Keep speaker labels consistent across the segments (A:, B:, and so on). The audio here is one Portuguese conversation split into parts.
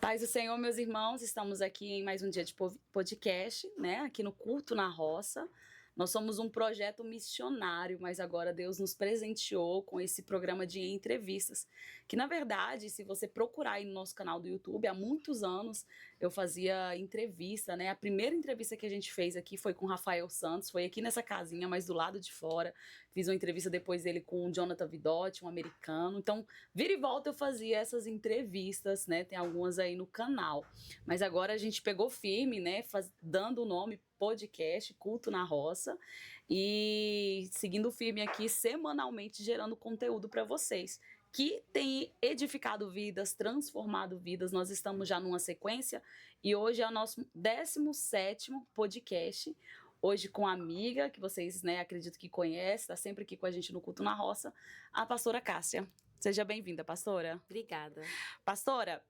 A: Paz do Senhor, meus irmãos, estamos aqui em mais um dia de podcast, né? Aqui no Culto na Roça. Nós somos um projeto missionário, mas agora Deus nos presenteou com esse programa de entrevistas, que na verdade, se você procurar aí no nosso canal do YouTube, há muitos anos eu fazia entrevista, né? A primeira entrevista que a gente fez aqui foi com o Rafael Santos, foi aqui nessa casinha, mas do lado de fora. Fiz uma entrevista depois dele com o Jonathan Vidotti, um americano. Então, vira e volta eu fazia essas entrevistas, né? Tem algumas aí no canal. Mas agora a gente pegou firme, né? Dando o nome podcast Culto na Roça e seguindo firme aqui semanalmente gerando conteúdo para vocês que tem edificado vidas, transformado vidas. Nós estamos já numa sequência e hoje é o nosso 17º podcast. Hoje com a amiga que vocês, né, acredito que conhecem, está sempre aqui com a gente no Culto na Roça, a pastora Cássia. Seja bem-vinda, pastora.
B: Obrigada.
A: Pastora,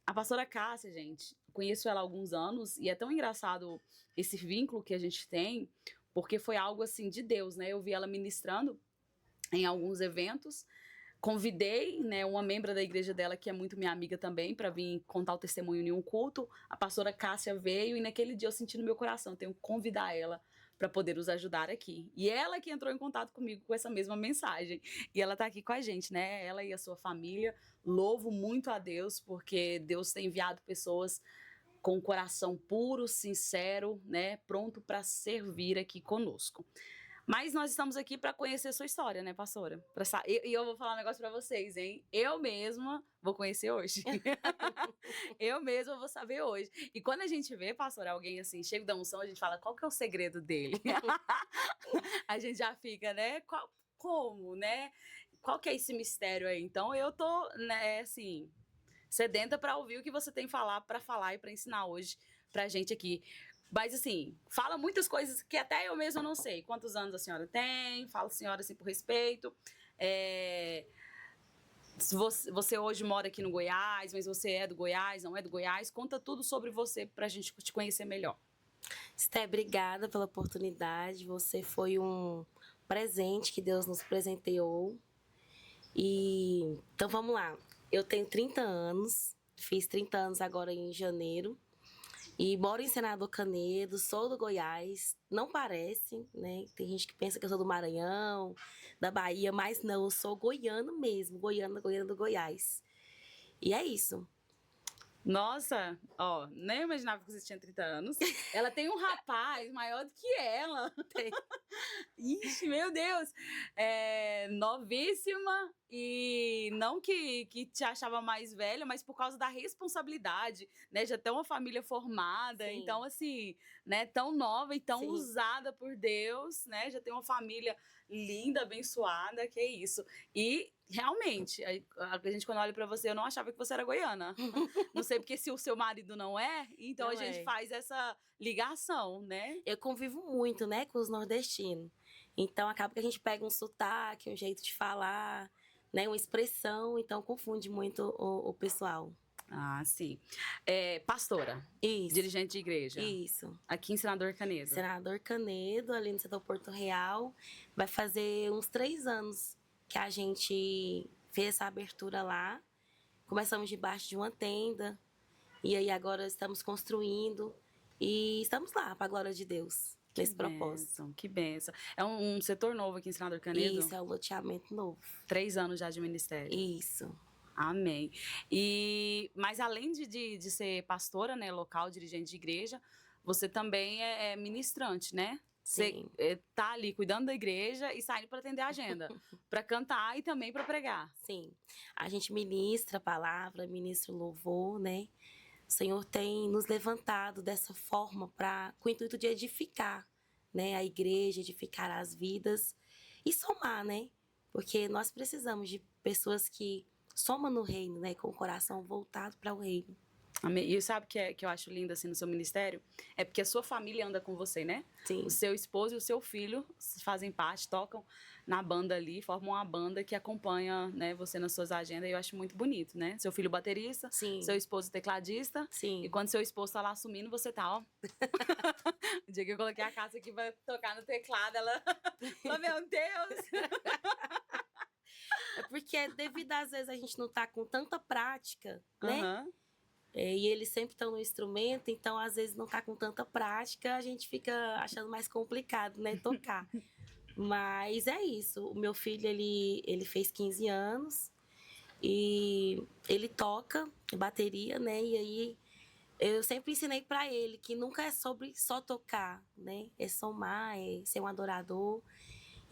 A: a pastora Cássia, gente, conheço ela há alguns anos e é tão engraçado esse vínculo que a gente tem, porque foi algo assim de Deus, né? Eu vi ela ministrando em alguns eventos, convidei, né, uma membro da igreja dela, que é muito minha amiga também, para vir contar o testemunho em um culto. A pastora Cássia veio e naquele dia eu senti no meu coração, tenho que convidar ela para poder nos ajudar aqui. E ela que entrou em contato comigo com essa mesma mensagem. E ela tá aqui com a gente, né? Ela e a sua família. Louvo muito a Deus, porque Deus tem enviado pessoas com um coração puro, sincero, né? Pronto para servir aqui conosco. Mas nós estamos aqui para conhecer a sua história, né, pastora? E eu vou falar um negócio para vocês, hein? Eu mesma vou conhecer hoje. Eu mesma vou saber hoje. E quando a gente vê, pastora, alguém assim, cheio da unção, a gente fala, qual que é o segredo dele? A gente já fica, né? Como, né? Qual que é esse mistério aí? Então, eu tô, né, assim, sedenta para ouvir o que você tem para falar e para ensinar hoje pra gente aqui. Mas, assim, fala muitas coisas que até eu mesma não sei. Quantos anos a senhora tem? Fala, senhora, assim, por respeito. Você hoje mora aqui no Goiás, mas você é do Goiás, não é do Goiás? Conta tudo sobre você pra gente te conhecer melhor.
B: Esté, obrigada pela oportunidade. Você foi um presente que Deus nos presenteou. Então, vamos lá. Eu tenho 30 anos. Fiz 30 anos agora em janeiro. E moro em Senador Canedo, sou do Goiás, não parece, né? Tem gente que pensa que eu sou do Maranhão, da Bahia, mas não, eu sou goiano mesmo, goiana do Goiás. E é isso.
A: Nossa, ó, nem imaginava que você tinha 30 anos. Ela tem um rapaz maior do que ela.
B: Tem.
A: Ixi, meu Deus. Novíssima e não que te achava mais velha, mas por causa da responsabilidade, né? Já tem uma família formada,
B: Sim.
A: Então assim, né? Tão nova e tão
B: Sim.
A: usada por Deus, né? Já tem uma família linda, abençoada, que é isso. E realmente, a gente quando olha pra você, eu não achava que você era goiana. Não sei porque se o seu marido não é, então
B: Não
A: a gente
B: é.
A: faz essa ligação, né?
B: Eu convivo muito, né, com os nordestinos. Então acaba que a gente pega um sotaque, um jeito de falar, né, uma expressão, então confunde muito o pessoal.
A: Ah, sim. Pastora.
B: Isso.
A: Dirigente de igreja.
B: Isso.
A: Aqui em Senador Canedo.
B: Senador Canedo, ali no setor Porto Real. Vai fazer uns 3 anos que a gente fez essa abertura lá. Começamos debaixo de uma tenda. E aí agora estamos construindo. E estamos lá, para a glória de Deus, nesse propósito.
A: Que bênção. É um setor novo aqui em Senador Canedo?
B: Isso, é um loteamento novo.
A: 3 anos já de ministério.
B: Isso.
A: Amém. Mas além de ser pastora, né, local, dirigente de igreja, você também é ministrante, né?
B: Sim.
A: Você tá ali cuidando da igreja e saindo para atender a agenda, para cantar e também para pregar.
B: Sim. A gente ministra a palavra, ministra o louvor, né? O Senhor tem nos levantado dessa forma com o intuito de edificar, né, a igreja, edificar as vidas e somar, né? Porque nós precisamos de pessoas que somam no reino, né, com o coração voltado para o reino.
A: Amém. E sabe o que eu acho lindo assim no seu ministério? É porque a sua família anda com você, né?
B: Sim.
A: O seu esposo e o seu filho fazem parte, tocam na banda ali, formam uma banda que acompanha, né, você nas suas agendas. E eu acho muito bonito, né? Seu filho baterista,
B: Sim.
A: Seu esposo tecladista.
B: Sim.
A: E quando seu esposo tá lá assumindo, você tá, ó. O dia que eu coloquei a Cássia aqui pra tocar no teclado, ela... Oh, meu Deus!
B: É porque devido às vezes a gente não tá com tanta prática, né?
A: Uhum.
B: E eles sempre estão no instrumento, então às vezes não tá com tanta prática, a gente fica achando mais complicado, né, tocar. Mas é isso, o meu filho, ele fez 15 anos e ele toca bateria, né, e aí eu sempre ensinei para ele que nunca é sobre só tocar, né, é somar, é ser um adorador.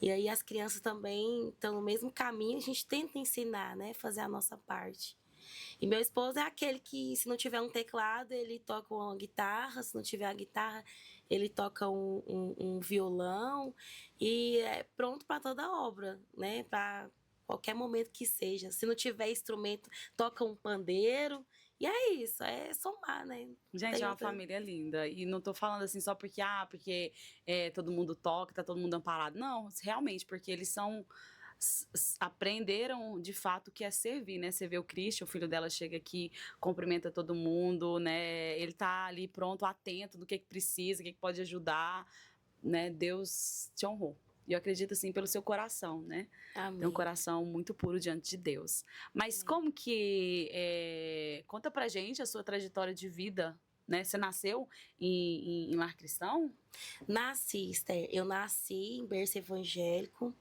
B: E aí as crianças também estão no mesmo caminho, a gente tenta ensinar, né, fazer a nossa parte. E meu esposo é aquele que, se não tiver um teclado, ele toca uma guitarra, se não tiver a guitarra, ele toca um violão e é pronto para toda obra, né? Para qualquer momento que seja. Se não tiver instrumento, toca um pandeiro. E é isso, é somar, né?
A: Gente,
B: Tem
A: é uma
B: outra.
A: família linda. E não tô falando assim só porque, porque todo mundo toca, tá todo mundo amparado. Não, realmente, porque eles são. Aprenderam de fato o que é servir, né? Você vê o Christian, o filho dela chega aqui, cumprimenta todo mundo, né? Ele tá ali pronto, atento do que precisa, o que pode ajudar, né? Deus te honrou. E eu acredito assim pelo seu coração, né? Tem um
B: Amém.
A: coração muito puro diante de Deus. Mas
B: Amém.
A: como que conta pra gente a sua trajetória de vida, né? Você nasceu em lar cristão?
B: Nasci, Esther. Eu nasci em berço evangélico.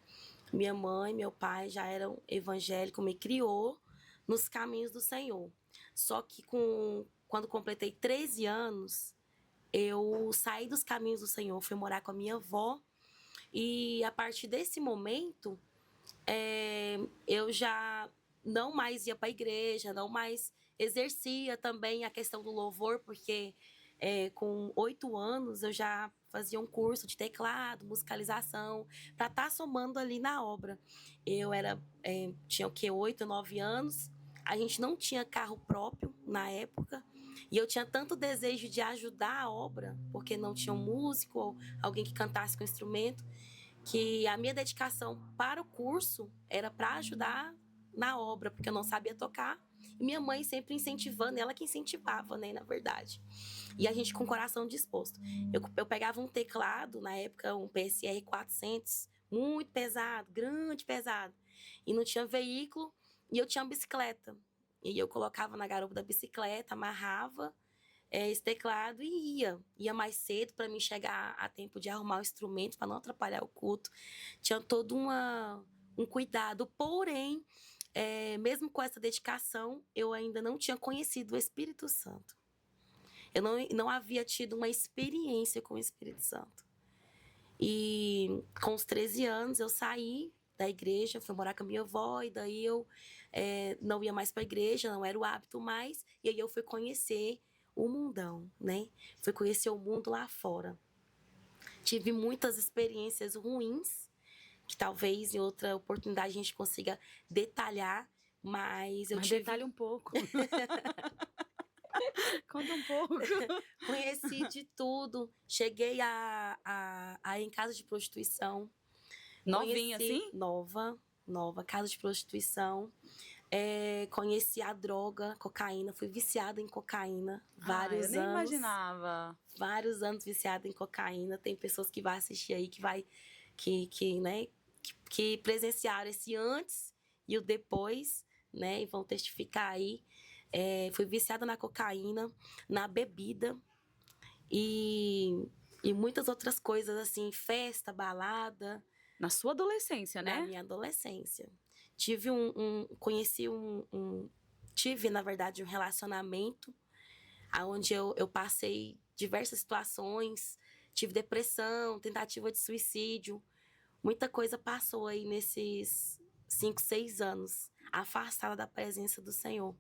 B: Minha mãe, meu pai já eram evangélicos, me criou nos caminhos do Senhor. Só que quando completei 13 anos, eu saí dos caminhos do Senhor, fui morar com a minha avó. E a partir desse momento, eu já não mais ia para a igreja, não mais exercia também a questão do louvor, porque com 8 anos eu já fazia um curso de teclado, musicalização, para estar somando ali na obra. Eu tinha o quê? 8, 9 anos. A gente não tinha carro próprio na época. E eu tinha tanto desejo de ajudar a obra, porque não tinha um músico ou alguém que cantasse com instrumento, que a minha dedicação para o curso era para ajudar na obra, porque eu não sabia tocar. E minha mãe sempre incentivando, ela que incentivava, né, na verdade. E a gente com o coração disposto. Eu pegava um teclado, na época um PSR 400, muito pesado, grande, pesado. E não tinha veículo, e eu tinha uma bicicleta. E eu colocava na garupa da bicicleta, amarrava esse teclado e ia mais cedo para mim chegar a tempo de arrumar o instrumento para não atrapalhar o culto. Tinha todo um cuidado, porém, mesmo com essa dedicação, eu ainda não tinha conhecido o Espírito Santo. Eu não havia tido uma experiência com o Espírito Santo. E com os 13 anos eu saí da igreja, fui morar com a minha avó, e daí eu não ia mais para a igreja, não era o hábito mais, e aí eu fui conhecer o mundão, né? Fui conhecer o mundo lá fora. Tive muitas experiências ruins, que talvez em outra oportunidade a gente consiga detalhar, mas eu tive...
A: detalhe um pouco. Conta um pouco.
B: Conheci de tudo. Cheguei a ir em casa de prostituição.
A: Novinha, assim?
B: Nova, casa de prostituição. Conheci a droga, cocaína. Fui viciada em cocaína vários
A: eu nem
B: anos.
A: imaginava.
B: Vários anos viciada em cocaína. Tem pessoas que vão assistir aí que presenciaram esse antes e o depois, né? E vão testificar aí. Fui viciada na cocaína, na bebida e muitas outras coisas, assim, festa, balada.
A: Na sua adolescência, né?
B: Na minha adolescência. Tive, na verdade, um relacionamento onde eu passei diversas situações, tive depressão, tentativa de suicídio. Muita coisa passou aí nesses 5, 6 anos, afastada da presença do Senhor.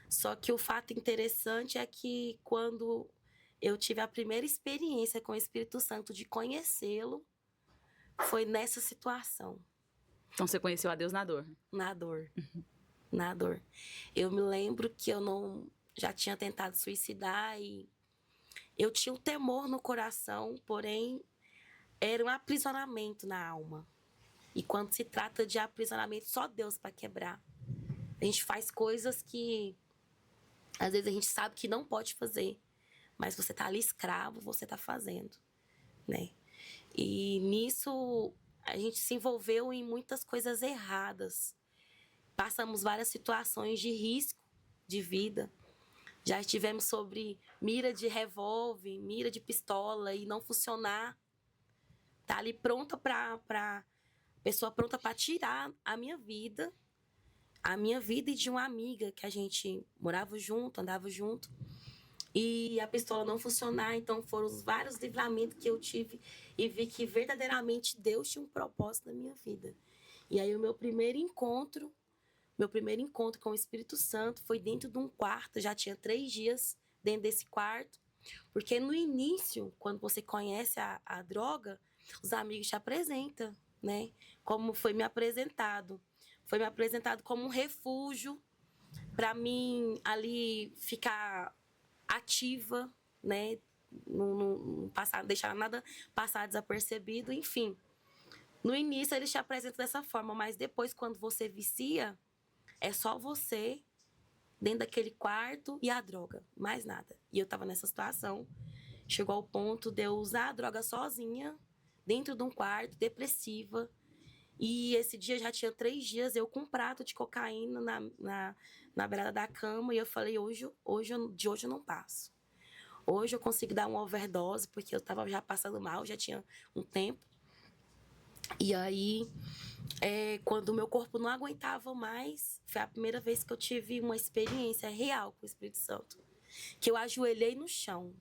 B: Só que o fato interessante é que quando eu tive a primeira experiência com o Espírito Santo de conhecê-lo, foi nessa situação.
A: Então você conheceu a Deus na dor?
B: Na dor. Na dor. Eu me lembro que eu já tinha tentado suicidar e eu tinha um temor no coração, porém era um aprisionamento na alma. E quando se trata de aprisionamento, só Deus para quebrar. A gente faz coisas que às vezes a gente sabe que não pode fazer, mas você tá ali escravo, você tá fazendo, né? E nisso a gente se envolveu em muitas coisas erradas. Passamos várias situações de risco de vida, Já estivemos sobre mira de revólver, mira de pistola e não funcionar. Tá ali pronta pessoa pronta para tirar a minha vida e de uma amiga que a gente morava junto, andava junto. E a pistola não funcionar, então foram os vários livramentos que eu tive e vi que verdadeiramente Deus tinha um propósito na minha vida. E aí o meu primeiro encontro com o Espírito Santo foi dentro de um quarto, já tinha 3 dias dentro desse quarto, porque no início, quando você conhece a droga, os amigos te apresentam, né? Como foi me apresentado. Foi me apresentado como um refúgio para mim ali ficar ativa, né? Não passar, deixar nada passar desapercebido, enfim. No início eles te apresentam dessa forma, mas depois, quando você vicia, é só você dentro daquele quarto e a droga, mais nada. E eu tava nessa situação. Chegou ao ponto de eu usar a droga sozinha, dentro de um quarto, depressiva. E esse dia já tinha 3 dias, eu com um prato de cocaína na beirada da cama. E eu falei, de hoje eu não passo. Hoje eu consigo dar uma overdose, porque eu tava já passando mal, já tinha um tempo. E aí, quando o meu corpo não aguentava mais, foi a primeira vez que eu tive uma experiência real com o Espírito Santo. Que eu ajoelhei no chão,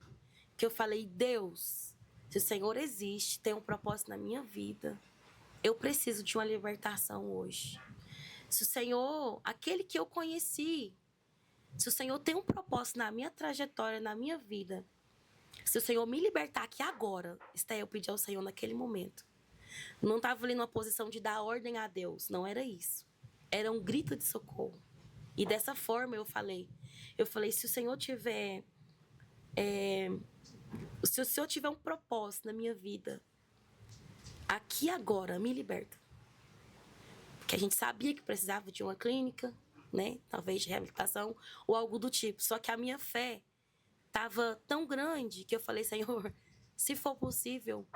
B: que eu falei, Deus, se o Senhor existe, tem um propósito na minha vida, eu preciso de uma libertação hoje. Se o Senhor, aquele que eu conheci, se o Senhor tem um propósito na minha trajetória, na minha vida, se o Senhor me libertar aqui agora, isso aí eu pedi ao Senhor naquele momento. Não estava ali numa posição de dar ordem a Deus, não era isso. Era um grito de socorro. E dessa forma eu falei, se o Senhor tiver, se o Senhor tiver um propósito na minha vida, aqui agora, me liberta. Porque a gente sabia que precisava de uma clínica, né? Talvez de reabilitação ou algo do tipo. Só que a minha fé estava tão grande que eu falei, Senhor, se for possível,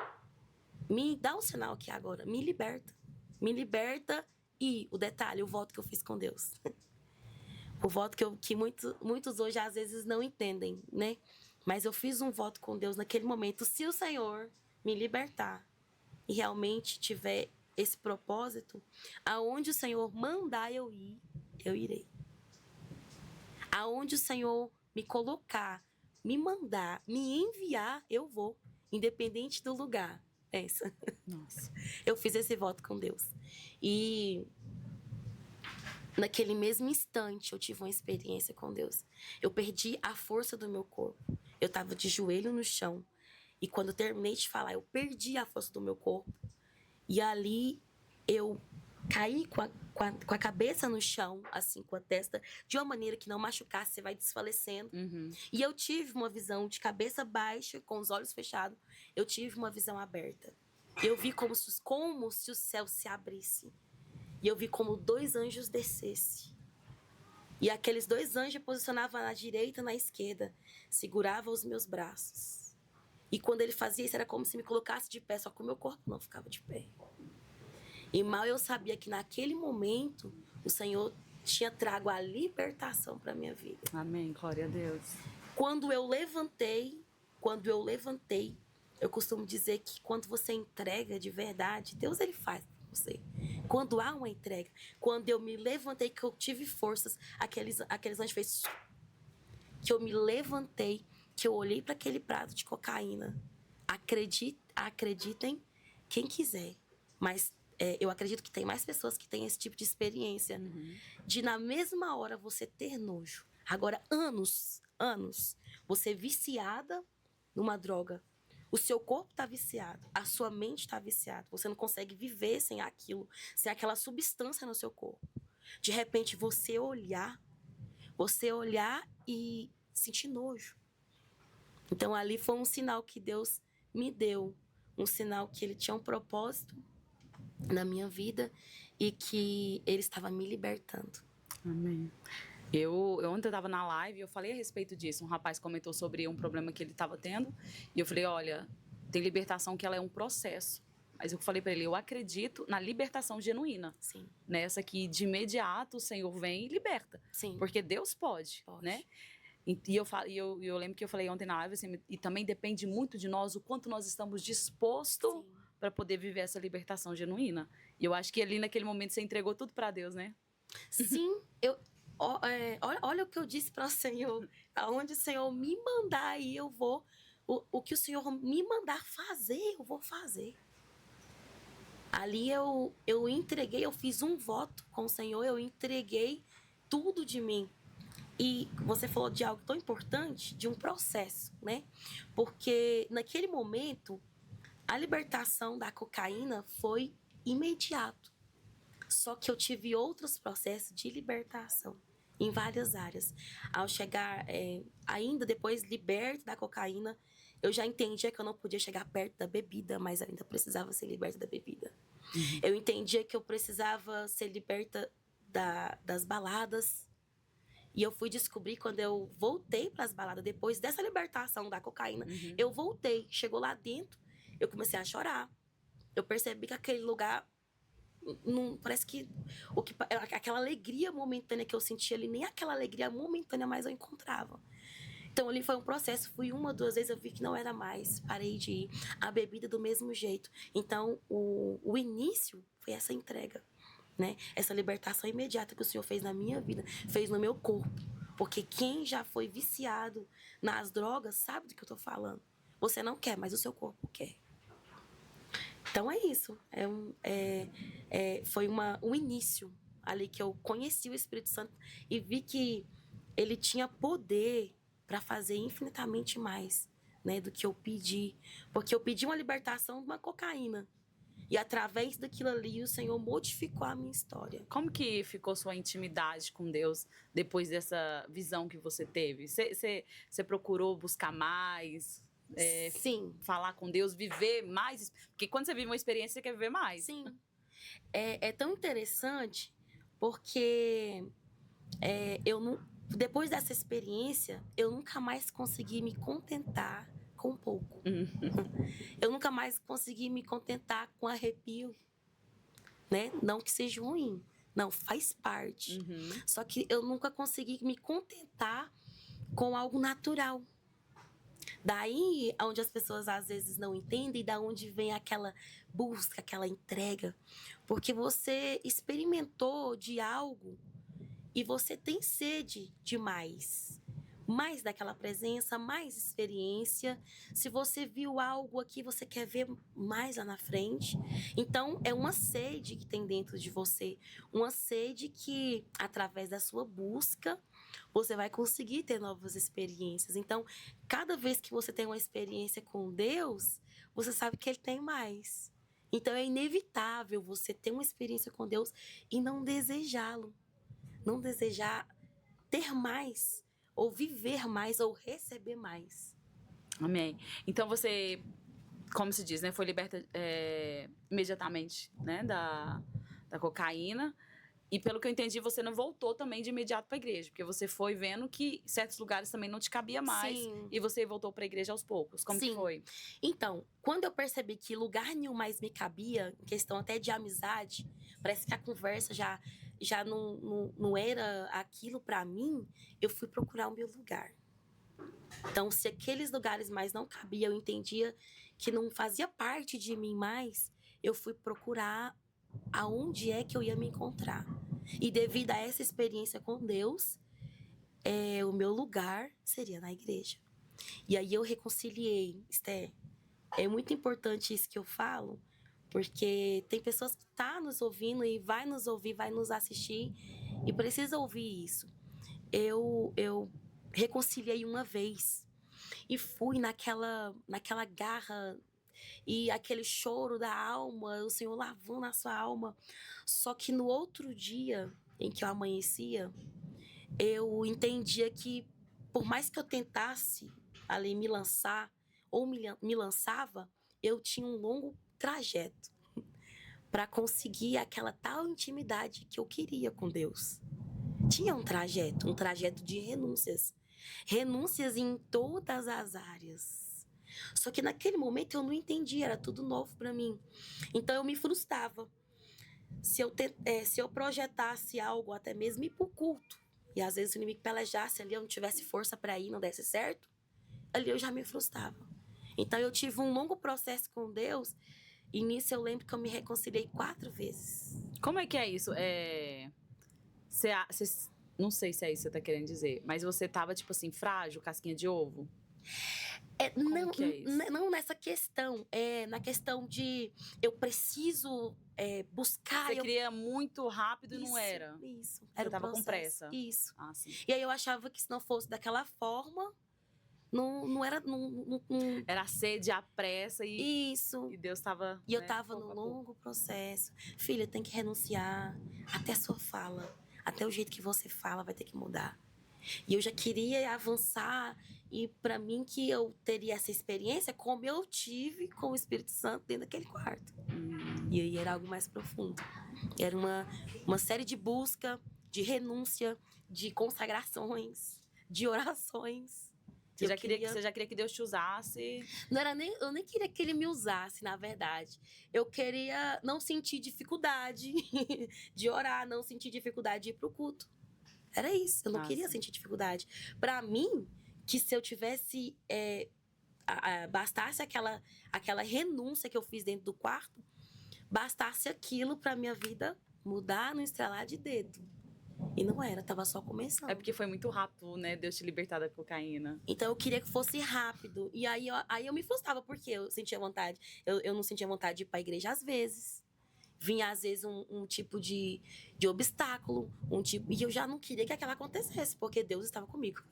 B: me dá um sinal aqui agora, me liberta. Me liberta e, o detalhe, o voto que eu fiz com Deus. O voto que muitos hoje às vezes não entendem, né? Mas eu fiz um voto com Deus naquele momento. Se o Senhor me libertar e realmente tiver esse propósito, aonde o Senhor mandar eu ir, eu irei. Aonde o Senhor me colocar, me mandar, me enviar, eu vou, independente do lugar. Essa.
A: Nossa.
B: Eu fiz esse voto com Deus. E naquele mesmo instante eu tive uma experiência com Deus. Eu perdi a força do meu corpo. Eu estava de joelho no chão. E quando eu terminei de falar, eu perdi a força do meu corpo. E ali eu caí com a cabeça no chão, assim, com a testa, de uma maneira que não machucasse, você vai desfalecendo.
A: Uhum.
B: E eu tive uma visão de cabeça baixa, com os olhos fechados. Eu tive uma visão aberta. Eu vi como se o céu se abrisse. E eu vi como 2 anjos descessem. E aqueles 2 anjos posicionavam na direita e na esquerda, seguravam os meus braços. E quando ele fazia isso, era como se me colocasse de pé, só que o meu corpo não ficava de pé. E mal eu sabia que naquele momento o Senhor tinha trago a libertação para minha vida.
A: Amém, glória a Deus.
B: Quando eu levantei, eu costumo dizer que quando você entrega de verdade, Deus ele faz por você. Quando há uma entrega, quando eu me levantei, que eu tive forças, aqueles anjos fez que eu me levantei, que eu olhei para aquele prato de cocaína. Acreditem quem quiser, mas eu acredito que tem mais pessoas que têm esse tipo de experiência.
A: Uhum.
B: De na mesma hora você ter nojo. Agora, anos, você viciada numa droga. O seu corpo está viciado, a sua mente está viciada. Você não consegue viver sem aquilo, sem aquela substância no seu corpo. De repente, você olhar e sentir nojo. Então, ali foi um sinal que Deus me deu. Um sinal que Ele tinha um propósito na minha vida e que Ele estava me libertando.
A: Amém. Ontem eu estava na live e eu falei a respeito disso. Um rapaz comentou sobre um problema que ele estava tendo. E eu falei, olha, tem libertação que ela é um processo. Mas eu falei para ele, eu acredito na libertação genuína.
B: Sim.
A: Nessa que de imediato o Senhor vem e liberta.
B: Sim.
A: Porque Deus pode, né? E eu lembro que eu falei ontem na live, assim, e também depende muito de nós o quanto nós estamos dispostos para poder viver essa libertação genuína. E eu acho que ali naquele momento você entregou tudo para Deus, né?
B: Sim, olha o que eu disse para o Senhor. Aonde o Senhor me mandar aí, eu vou. O que o Senhor me mandar fazer, eu vou fazer. Ali eu entreguei, eu fiz um voto com o Senhor, eu entreguei tudo de mim. E você falou de algo tão importante, de um processo, né? Porque naquele momento, a libertação da cocaína foi imediato. Só que eu tive outros processos de libertação em várias áreas. Ao chegar, ainda depois liberta da cocaína, eu já entendia que eu não podia chegar perto da bebida, mas ainda precisava ser liberta da bebida. Eu entendia que eu precisava ser liberta das baladas. E eu fui descobrir quando eu voltei para as baladas, depois dessa libertação da cocaína, eu voltei. Chegou lá dentro, eu comecei a chorar. Eu percebi que aquele lugar, parece que aquela alegria momentânea que eu sentia ali, nem aquela alegria momentânea mais eu encontrava. Então ali foi um processo, fui 1, 2 vezes, eu vi que não era mais, parei de ir. A bebida do mesmo jeito. Então o início foi essa entrega, né? Essa libertação imediata que o Senhor fez na minha vida, fez no meu corpo. Porque quem já foi viciado nas drogas sabe do que eu tô falando. Você não quer, mas o seu corpo quer. Então é isso. Foi um início ali que eu conheci o Espírito Santo e vi que ele tinha poder para fazer infinitamente mais, né, do que eu pedi. Porque eu pedi uma libertação de uma cocaína. E através daquilo ali, o Senhor modificou a minha história.
A: Como que ficou sua intimidade com Deus depois dessa visão que você teve? Você procurou buscar mais?
B: Sim.
A: Falar com Deus, viver mais? Porque quando você vive uma experiência, você quer viver mais.
B: Sim. É tão interessante porque depois dessa experiência, eu nunca mais consegui me contentar com pouco. Eu nunca mais consegui me contentar com arrepio, né? Não que seja ruim, não, faz parte. Só que eu nunca consegui me contentar com algo natural. Daí, onde as pessoas às vezes não entendem, da onde vem aquela busca, aquela entrega. Porque você experimentou de algo e você tem sede de mais. Mais daquela presença, mais experiência. Se você viu algo aqui, você quer ver mais lá na frente. Então, é uma sede que tem dentro de você. Uma sede que, através da sua busca, você vai conseguir ter novas experiências. Então, cada vez que você tem uma experiência com Deus, você sabe que Ele tem mais. Então, é inevitável você ter uma experiência com Deus e não desejá-lo. Não desejar ter mais, ou viver mais, ou receber mais.
A: Amém. Então você, como se diz, né, foi liberta imediatamente, né, da cocaína. E pelo que eu entendi, você não voltou também de imediato para a igreja, porque você foi vendo que certos lugares também não te cabia mais.
B: Sim.
A: E você voltou para a igreja aos poucos. Como
B: Sim.
A: que foi?
B: Então, quando eu percebi que lugar nenhum mais me cabia, em questão até de amizade, parece que a conversa já não era aquilo para mim, eu fui procurar o meu lugar. Então, se aqueles lugares mais não cabiam, eu entendia que não fazia parte de mim mais, eu fui procurar aonde é que eu ia me encontrar. E devido a essa experiência com Deus, o meu lugar seria na igreja. E aí eu reconciliei, Esther. É muito importante isso que eu falo, porque tem pessoas que estão nos ouvindo e vai nos ouvir, vai nos assistir e precisa ouvir isso. Eu reconciliei uma vez e fui naquela garra e aquele choro da alma, o Senhor lavando a sua alma. Só que no outro dia em que eu amanhecia, eu entendia que por mais que eu tentasse ali me lançar, ou me lançava, eu tinha um longo trajeto para conseguir aquela tal intimidade que eu queria com Deus. Tinha um trajeto de renúncias. Renúncias em todas as áreas. Só que naquele momento eu não entendia, era tudo novo para mim. Então eu me frustrava. Se eu projetasse algo, até mesmo ir para o culto, E às vezes o inimigo pelejasse ali, eu não tivesse força para ir, não desse certo, ali eu já me frustrava. Então eu tive um longo processo com Deus, e nisso eu lembro que eu me reconciliei 4 vezes.
A: Como é que é isso? Não sei se é isso que você tá querendo dizer, mas você tava, tipo assim, frágil, casquinha de ovo?
B: Não,
A: que é isso?
B: não nessa questão, na questão de eu preciso buscar.
A: Você queria muito rápido e não era?
B: Isso, era
A: Você tava com
B: processo.
A: pressa?
B: Isso.
A: Ah, sim.
B: E aí eu achava que se não fosse daquela forma, não era. Não.
A: Era a sede, a pressa
B: Isso.
A: e Deus tava.
B: E eu
A: né,
B: tava
A: pouco
B: num
A: a pouco.
B: longo processo. Filha, tem que renunciar. Até a sua fala. Até o jeito que você fala vai ter que mudar. E eu já queria avançar. E para mim que eu teria essa experiência como eu tive com o Espírito Santo dentro daquele quarto. E aí era algo mais profundo. Era uma série de busca, de renúncia, de consagrações, de orações.
A: Você já queria que Deus te usasse?
B: Eu nem queria que ele me usasse, na verdade. Eu queria não sentir dificuldade de orar, não sentir dificuldade de ir pro culto. Era isso, eu não queria sentir dificuldade. Para mim, que se eu tivesse... bastasse aquela renúncia que eu fiz dentro do quarto, bastasse aquilo para minha vida mudar no estralar de dedo. E não era, tava só começando.
A: É porque foi muito rápido, né? Deus te libertar da cocaína.
B: Então eu queria que fosse rápido. E aí eu me frustrava, porque eu sentia vontade. Eu não sentia vontade de ir pra igreja às vezes. Vinha, às vezes, um tipo de obstáculo. E eu já não queria que aquilo acontecesse, porque Deus estava comigo.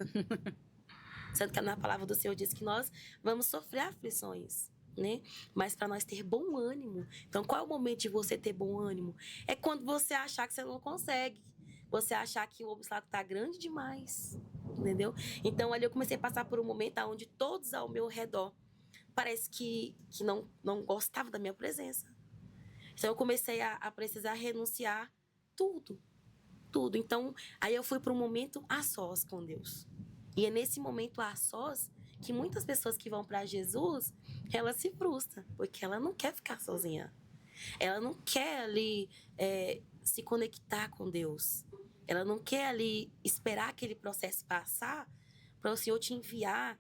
B: Sendo que na palavra do Senhor diz que nós vamos sofrer aflições, né? Mas para nós ter bom ânimo. Então, qual é o momento de você ter bom ânimo? É quando você achar que você não consegue. Você achar que o obstáculo tá grande demais, entendeu? Então, ali eu comecei a passar por um momento onde todos ao meu redor parece que não gostavam da minha presença. Então, eu comecei a precisar renunciar tudo. Então, aí eu fui para um momento a sós com Deus. E é nesse momento a sós que muitas pessoas que vão para Jesus, ela se frustra, porque ela não quer ficar sozinha. Ela não quer ali se conectar com Deus. Ela não quer ali esperar aquele processo passar para o Senhor te enviar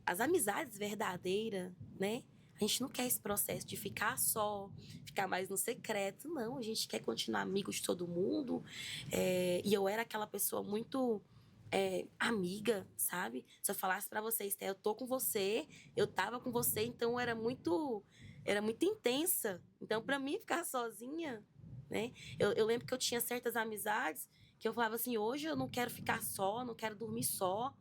B: as amizades verdadeiras, né? A gente não quer esse processo de ficar só, ficar mais no secreto. Não, a gente quer continuar amigo de todo mundo. E eu era aquela pessoa muito amiga, sabe? Se eu falasse para vocês, eu tô com você, eu tava com você, então era muito intensa. Então, para mim, ficar sozinha, né? Eu lembro que eu tinha certas amizades que eu falava assim, hoje eu não quero ficar só, não quero dormir só.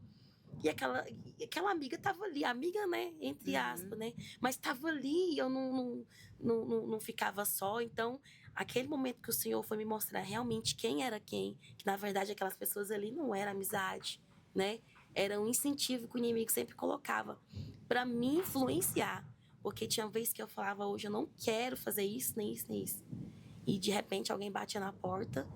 B: E aquela amiga tava ali, amiga, né? Entre aspas, né? Mas tava ali e eu não ficava só. Então, aquele momento que o Senhor foi me mostrar realmente quem era quem, que na verdade aquelas pessoas ali não era amizade, né? Era um incentivo que o inimigo sempre colocava para me influenciar. Porque tinha vezes que eu falava, hoje eu não quero fazer isso, nem isso, nem isso. E de repente alguém batia na porta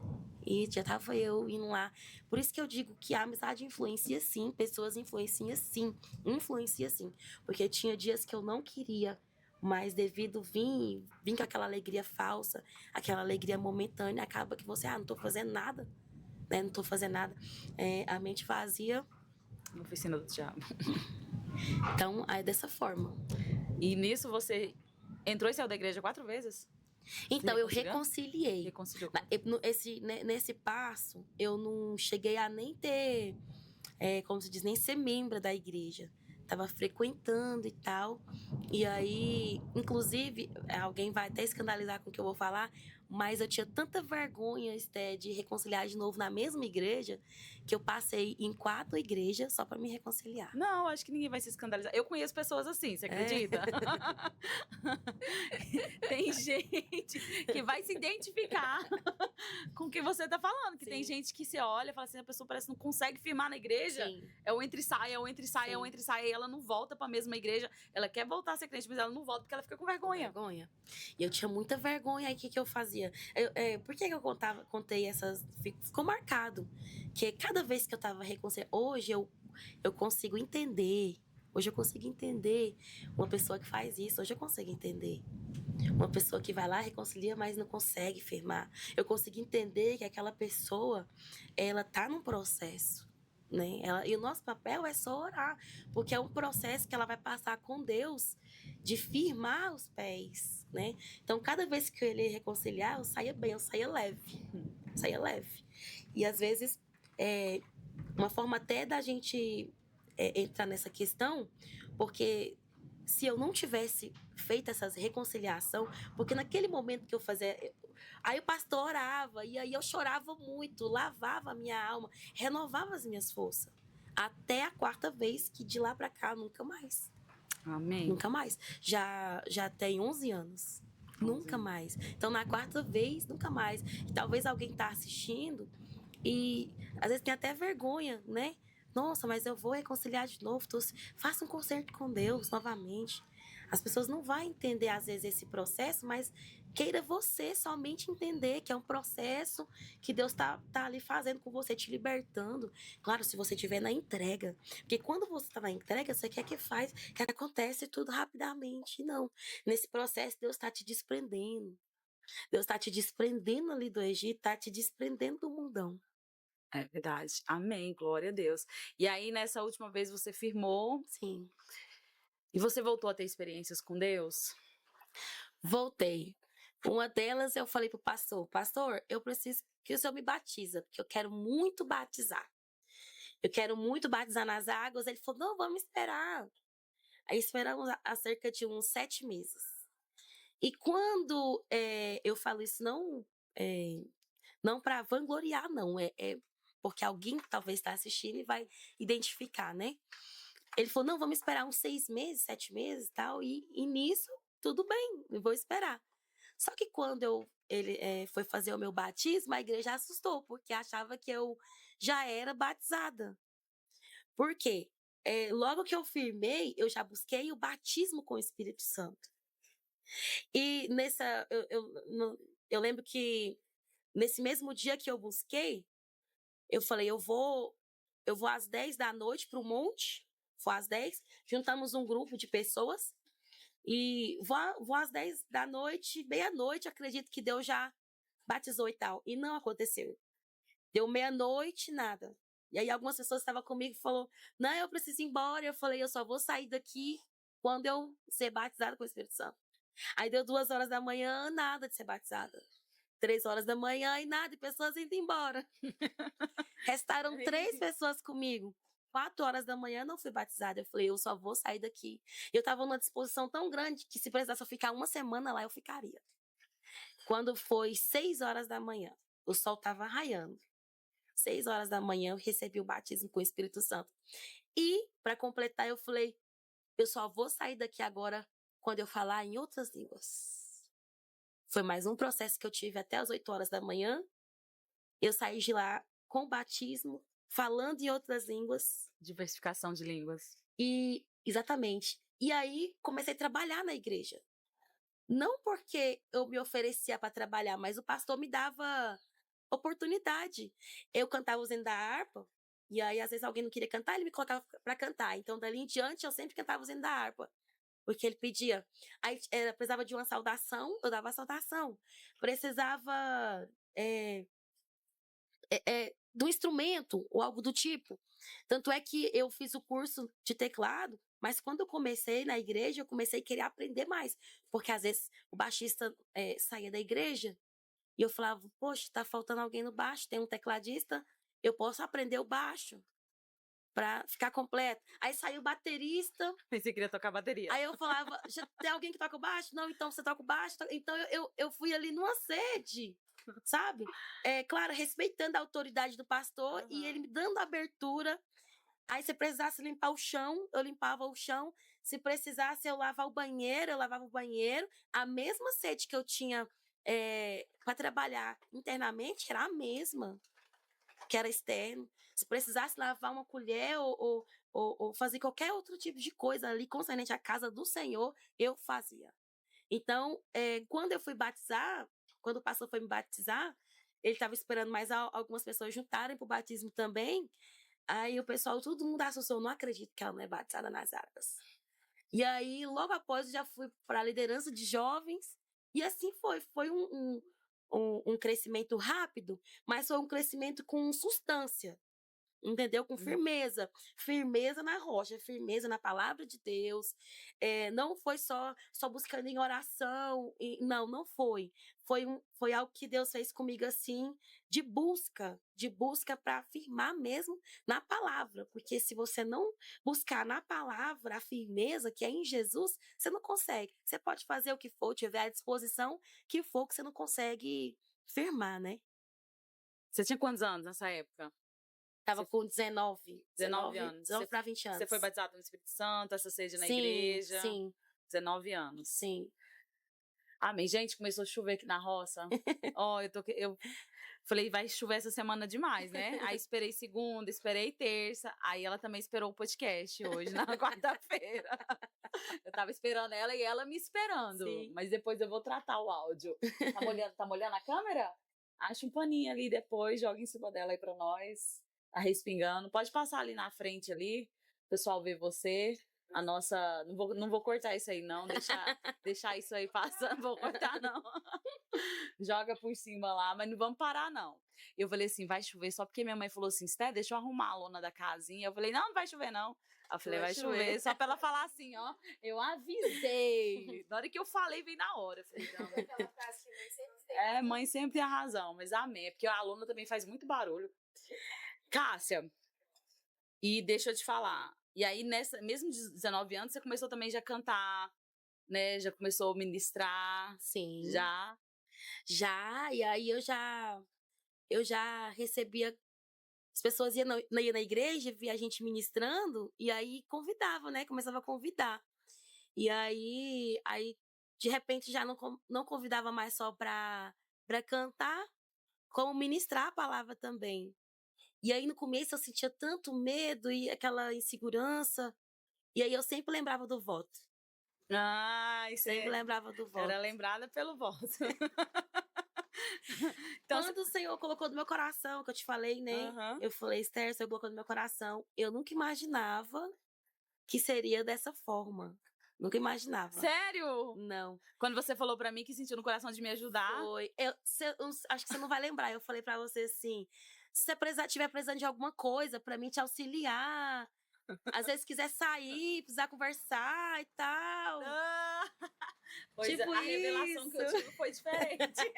B: e já tava eu indo lá. Por isso que eu digo que a amizade influencia sim, pessoas influenciam sim, influencia sim. Porque tinha dias que eu não queria, mas devido vir com aquela alegria falsa, aquela alegria momentânea, acaba que você, não tô fazendo nada, né? Não tô fazendo nada. A mente vazia.
A: Oficina do diabo.
B: Então, é dessa forma.
A: E nisso você entrou e saiu da igreja 4 vezes?
B: Então, eu reconciliei.
A: Reconciliou.
B: Nesse passo, eu não cheguei a nem ter, como se diz, nem ser membro da igreja. Tava frequentando e tal. E aí, inclusive, alguém vai até escandalizar com o que eu vou falar, mas eu tinha tanta vergonha, de reconciliar de novo na mesma igreja, que eu passei em 4 igrejas só para me reconciliar.
A: Não, acho que ninguém vai se escandalizar. Eu conheço pessoas assim, você acredita? Tem gente que vai se identificar com o que você tá falando. Que tem gente que se olha e fala assim, a pessoa parece que não consegue firmar na igreja. Sim. É o entre e sai, é o entre e sai, é o entre e sai. E ela não volta pra mesma igreja. Ela quer voltar a ser crente, mas ela não volta porque ela fica com vergonha.
B: E eu tinha muita vergonha. Aí o que eu fazia? Por que eu contei essas... Ficou marcado. Que cada vez que eu tava reconciliando... Hoje eu consigo entender Hoje eu consigo entender uma pessoa que faz isso. Hoje eu consigo entender. Uma pessoa que vai lá, reconcilia, mas não consegue firmar. Eu consigo entender que aquela pessoa, ela tá num processo, né? E o nosso papel é só orar, porque é um processo que ela vai passar com Deus de firmar os pés, né? Então, cada vez que ele reconciliar, eu saia bem, eu saia leve. Saia leve. E às vezes, uma forma até da gente entrar nessa questão, porque se eu não tivesse feito essa reconciliação, porque naquele momento que eu fazia, aí o pastor orava, e aí eu chorava muito, lavava a minha alma, renovava as minhas forças. Até a quarta vez, que de lá para cá, nunca mais.
A: Amém.
B: Nunca mais. Já tem 11 anos.
A: 11
B: Nunca
A: anos.
B: mais. Então, na quarta vez, nunca mais. E talvez alguém tá assistindo e às vezes tem até vergonha, né? Nossa, mas eu vou reconciliar de novo. Faça um concerto com Deus novamente. As pessoas não vão entender, às vezes, esse processo, mas queira você somente entender que é um processo que Deus tá ali fazendo com você, te libertando. Claro, se você estiver na entrega. Porque quando você está na entrega, você quer que acontece tudo rapidamente. Não. Nesse processo, Deus está te desprendendo. Deus está te desprendendo ali do Egito, está te desprendendo do mundão.
A: É verdade. Amém. Glória a Deus. E aí, nessa última vez, você firmou.
B: Sim.
A: E você voltou a ter experiências com Deus?
B: Voltei. Uma delas eu falei pro pastor, eu preciso que o senhor me batiza, porque eu quero muito batizar. Eu quero muito batizar nas águas. Ele falou, não, vamos esperar. Aí esperamos há cerca de uns 7 meses. E quando eu falo isso, não para vangloriar, não. É porque alguém que talvez está assistindo e vai identificar, né? Ele falou, não, vamos esperar uns 6 meses, 7 meses e tal. E nisso, tudo bem, eu vou esperar. Só que quando ele foi fazer o meu batismo, a igreja assustou, porque achava que eu já era batizada. Por quê? Logo que eu firmei, eu já busquei o batismo com o Espírito Santo. E eu lembro que nesse mesmo dia que eu busquei, eu falei, eu vou às 10 da noite para o monte, foi às 10, juntamos um grupo de pessoas, e vou às 10 da noite, meia-noite, acredito que Deus já batizou e tal. E não aconteceu. Deu meia-noite, nada. E aí algumas pessoas estavam comigo e falaram, não, eu preciso ir embora. Eu falei, eu só vou sair daqui quando eu ser batizada com o Espírito Santo. Aí deu 2 horas da manhã, nada de ser batizada. 3 horas da manhã e nada, e pessoas indo embora. Restaram 3 pessoas comigo. 4 horas da manhã não fui batizada. Eu falei, eu só vou sair daqui. Eu tava numa disposição tão grande que se precisasse eu ficar uma semana lá, eu ficaria. Quando foi 6 horas da manhã, o sol tava raiando. 6 horas da manhã eu recebi o batismo com o Espírito Santo. E, para completar, eu falei, eu só vou sair daqui agora quando eu falar em outras línguas. Foi mais um processo que eu tive até as 8 horas da manhã. Eu saí de lá com batismo, falando em outras línguas.
A: Diversificação de línguas.
B: E, exatamente. E aí, comecei a trabalhar na igreja. Não porque eu me oferecia para trabalhar, mas o pastor me dava oportunidade. Eu cantava os hinos da harpa, e aí, às vezes, alguém não queria cantar, ele me colocava para cantar. Então, dali em diante, eu sempre cantava os hinos da harpa. Porque ele pedia. Aí, precisava de uma saudação, eu dava a saudação. Precisava do instrumento ou algo do tipo. Tanto é que eu fiz o curso de teclado, mas quando eu comecei na igreja, eu comecei a querer aprender mais. Porque às vezes o baixista saía da igreja e eu falava, poxa, tá faltando alguém no baixo, tem um tecladista, eu posso aprender o baixo para ficar completo. Aí saiu o baterista.
A: Pensei que queria tocar bateria.
B: Aí eu falava, já tem alguém que toca o baixo? Não, então você toca o baixo? Então eu fui ali numa sede, sabe? Claro, respeitando a autoridade do pastor e ele me dando abertura. Aí se precisasse limpar o chão, eu limpava o chão. Se precisasse eu lavar o banheiro, eu lavava o banheiro. A mesma sede que eu tinha para trabalhar internamente era a mesma, que era externo. Se precisasse lavar uma colher ou fazer qualquer outro tipo de coisa ali concernente à casa do Senhor, eu fazia. Então, quando eu fui batizar, quando o pastor foi me batizar, ele estava esperando mais algumas pessoas juntarem para o batismo também. Aí o pessoal, todo mundo assustou, eu não acredito que ela não é batizada nas águas. E aí, logo após, eu já fui para a liderança de jovens, e assim foi. Foi um crescimento rápido, mas foi um crescimento com substância. Entendeu? Com firmeza. Firmeza na rocha, firmeza na palavra de Deus. Não foi só buscando em oração. Não foi. Foi algo que Deus fez comigo assim, de busca para afirmar mesmo na palavra. Porque se você não buscar na palavra a firmeza que é em Jesus, você não consegue. Você pode fazer o que for, tiver a disposição que for, que você não consegue firmar, né?
A: Você tinha quantos anos nessa época?
B: Tava com 19
A: anos.
B: 19 para 20 anos.
A: Você foi batizado no Espírito Santo, essa seja na
B: sim,
A: igreja?
B: Sim.
A: 19 anos.
B: Sim.
A: Amém. Gente, começou a chover aqui na roça. Eu falei, vai chover essa semana demais, né? Aí esperei segunda, esperei terça. Aí ela também esperou o podcast hoje, na quarta-feira. Eu tava esperando ela e ela me esperando.
B: Sim.
A: Mas depois eu vou tratar o áudio. Tá molhando a câmera? Acha um paninho ali depois, joga em cima dela aí pra nós. Tá respingando. Pode passar ali na frente ali, o pessoal ver você. A nossa... Não vou cortar isso aí, não. Deixar isso aí passando. Não vou cortar, não. Joga por cima lá, mas não vamos parar, não. Eu falei assim, vai chover, só porque minha mãe falou assim, Sté, deixa eu arrumar a lona da casinha. Eu falei, não vai chover, não. Eu falei, vai chover. Só pra ela falar assim, ó, eu avisei. Na hora que eu falei, veio na hora. Eu falei, não. Mãe sempre tem a razão, mas amém. É porque a lona também faz muito barulho. Cássia, e deixa eu te falar. E aí, mesmo de 19 anos, você começou também já a cantar, né? Já começou a ministrar.
B: Sim.
A: Já,
B: e aí eu já recebia, as pessoas iam na igreja, via a gente ministrando, e aí convidava, né? Começava a convidar. E aí de repente já não convidava mais só para cantar, como ministrar a palavra também. E aí no começo eu sentia tanto medo e aquela insegurança, e aí eu sempre lembrava do voto. Sempre lembrava do voto.
A: Era lembrada pelo voto.
B: Então, quando o Senhor colocou no meu coração, que eu te falei, né? Eu falei, Esther, o Senhor colocou no meu coração. Eu nunca imaginava que seria dessa forma. Nunca imaginava.
A: Sério?
B: Não.
A: Quando você falou pra mim que sentiu no coração de me ajudar?
B: Foi. Eu acho que você não vai lembrar. Eu falei pra você assim, se você estiver precisando de alguma coisa pra mim te auxiliar, às vezes quiser sair, precisar conversar e tal.
A: Pois tipo a revelação que eu tive foi diferente.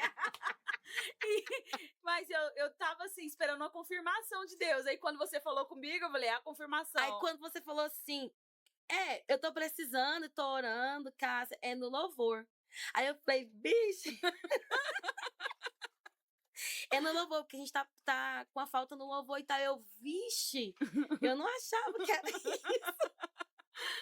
A: Mas eu tava assim, esperando uma confirmação de Deus. Aí quando você falou comigo, eu falei, é a confirmação.
B: Aí quando você falou assim, eu tô precisando, tô orando, Cássia, é no louvor. Aí eu falei, bicho... É no louvor, porque a gente tá com a falta no louvor e tal. Vixe, eu não achava que era isso.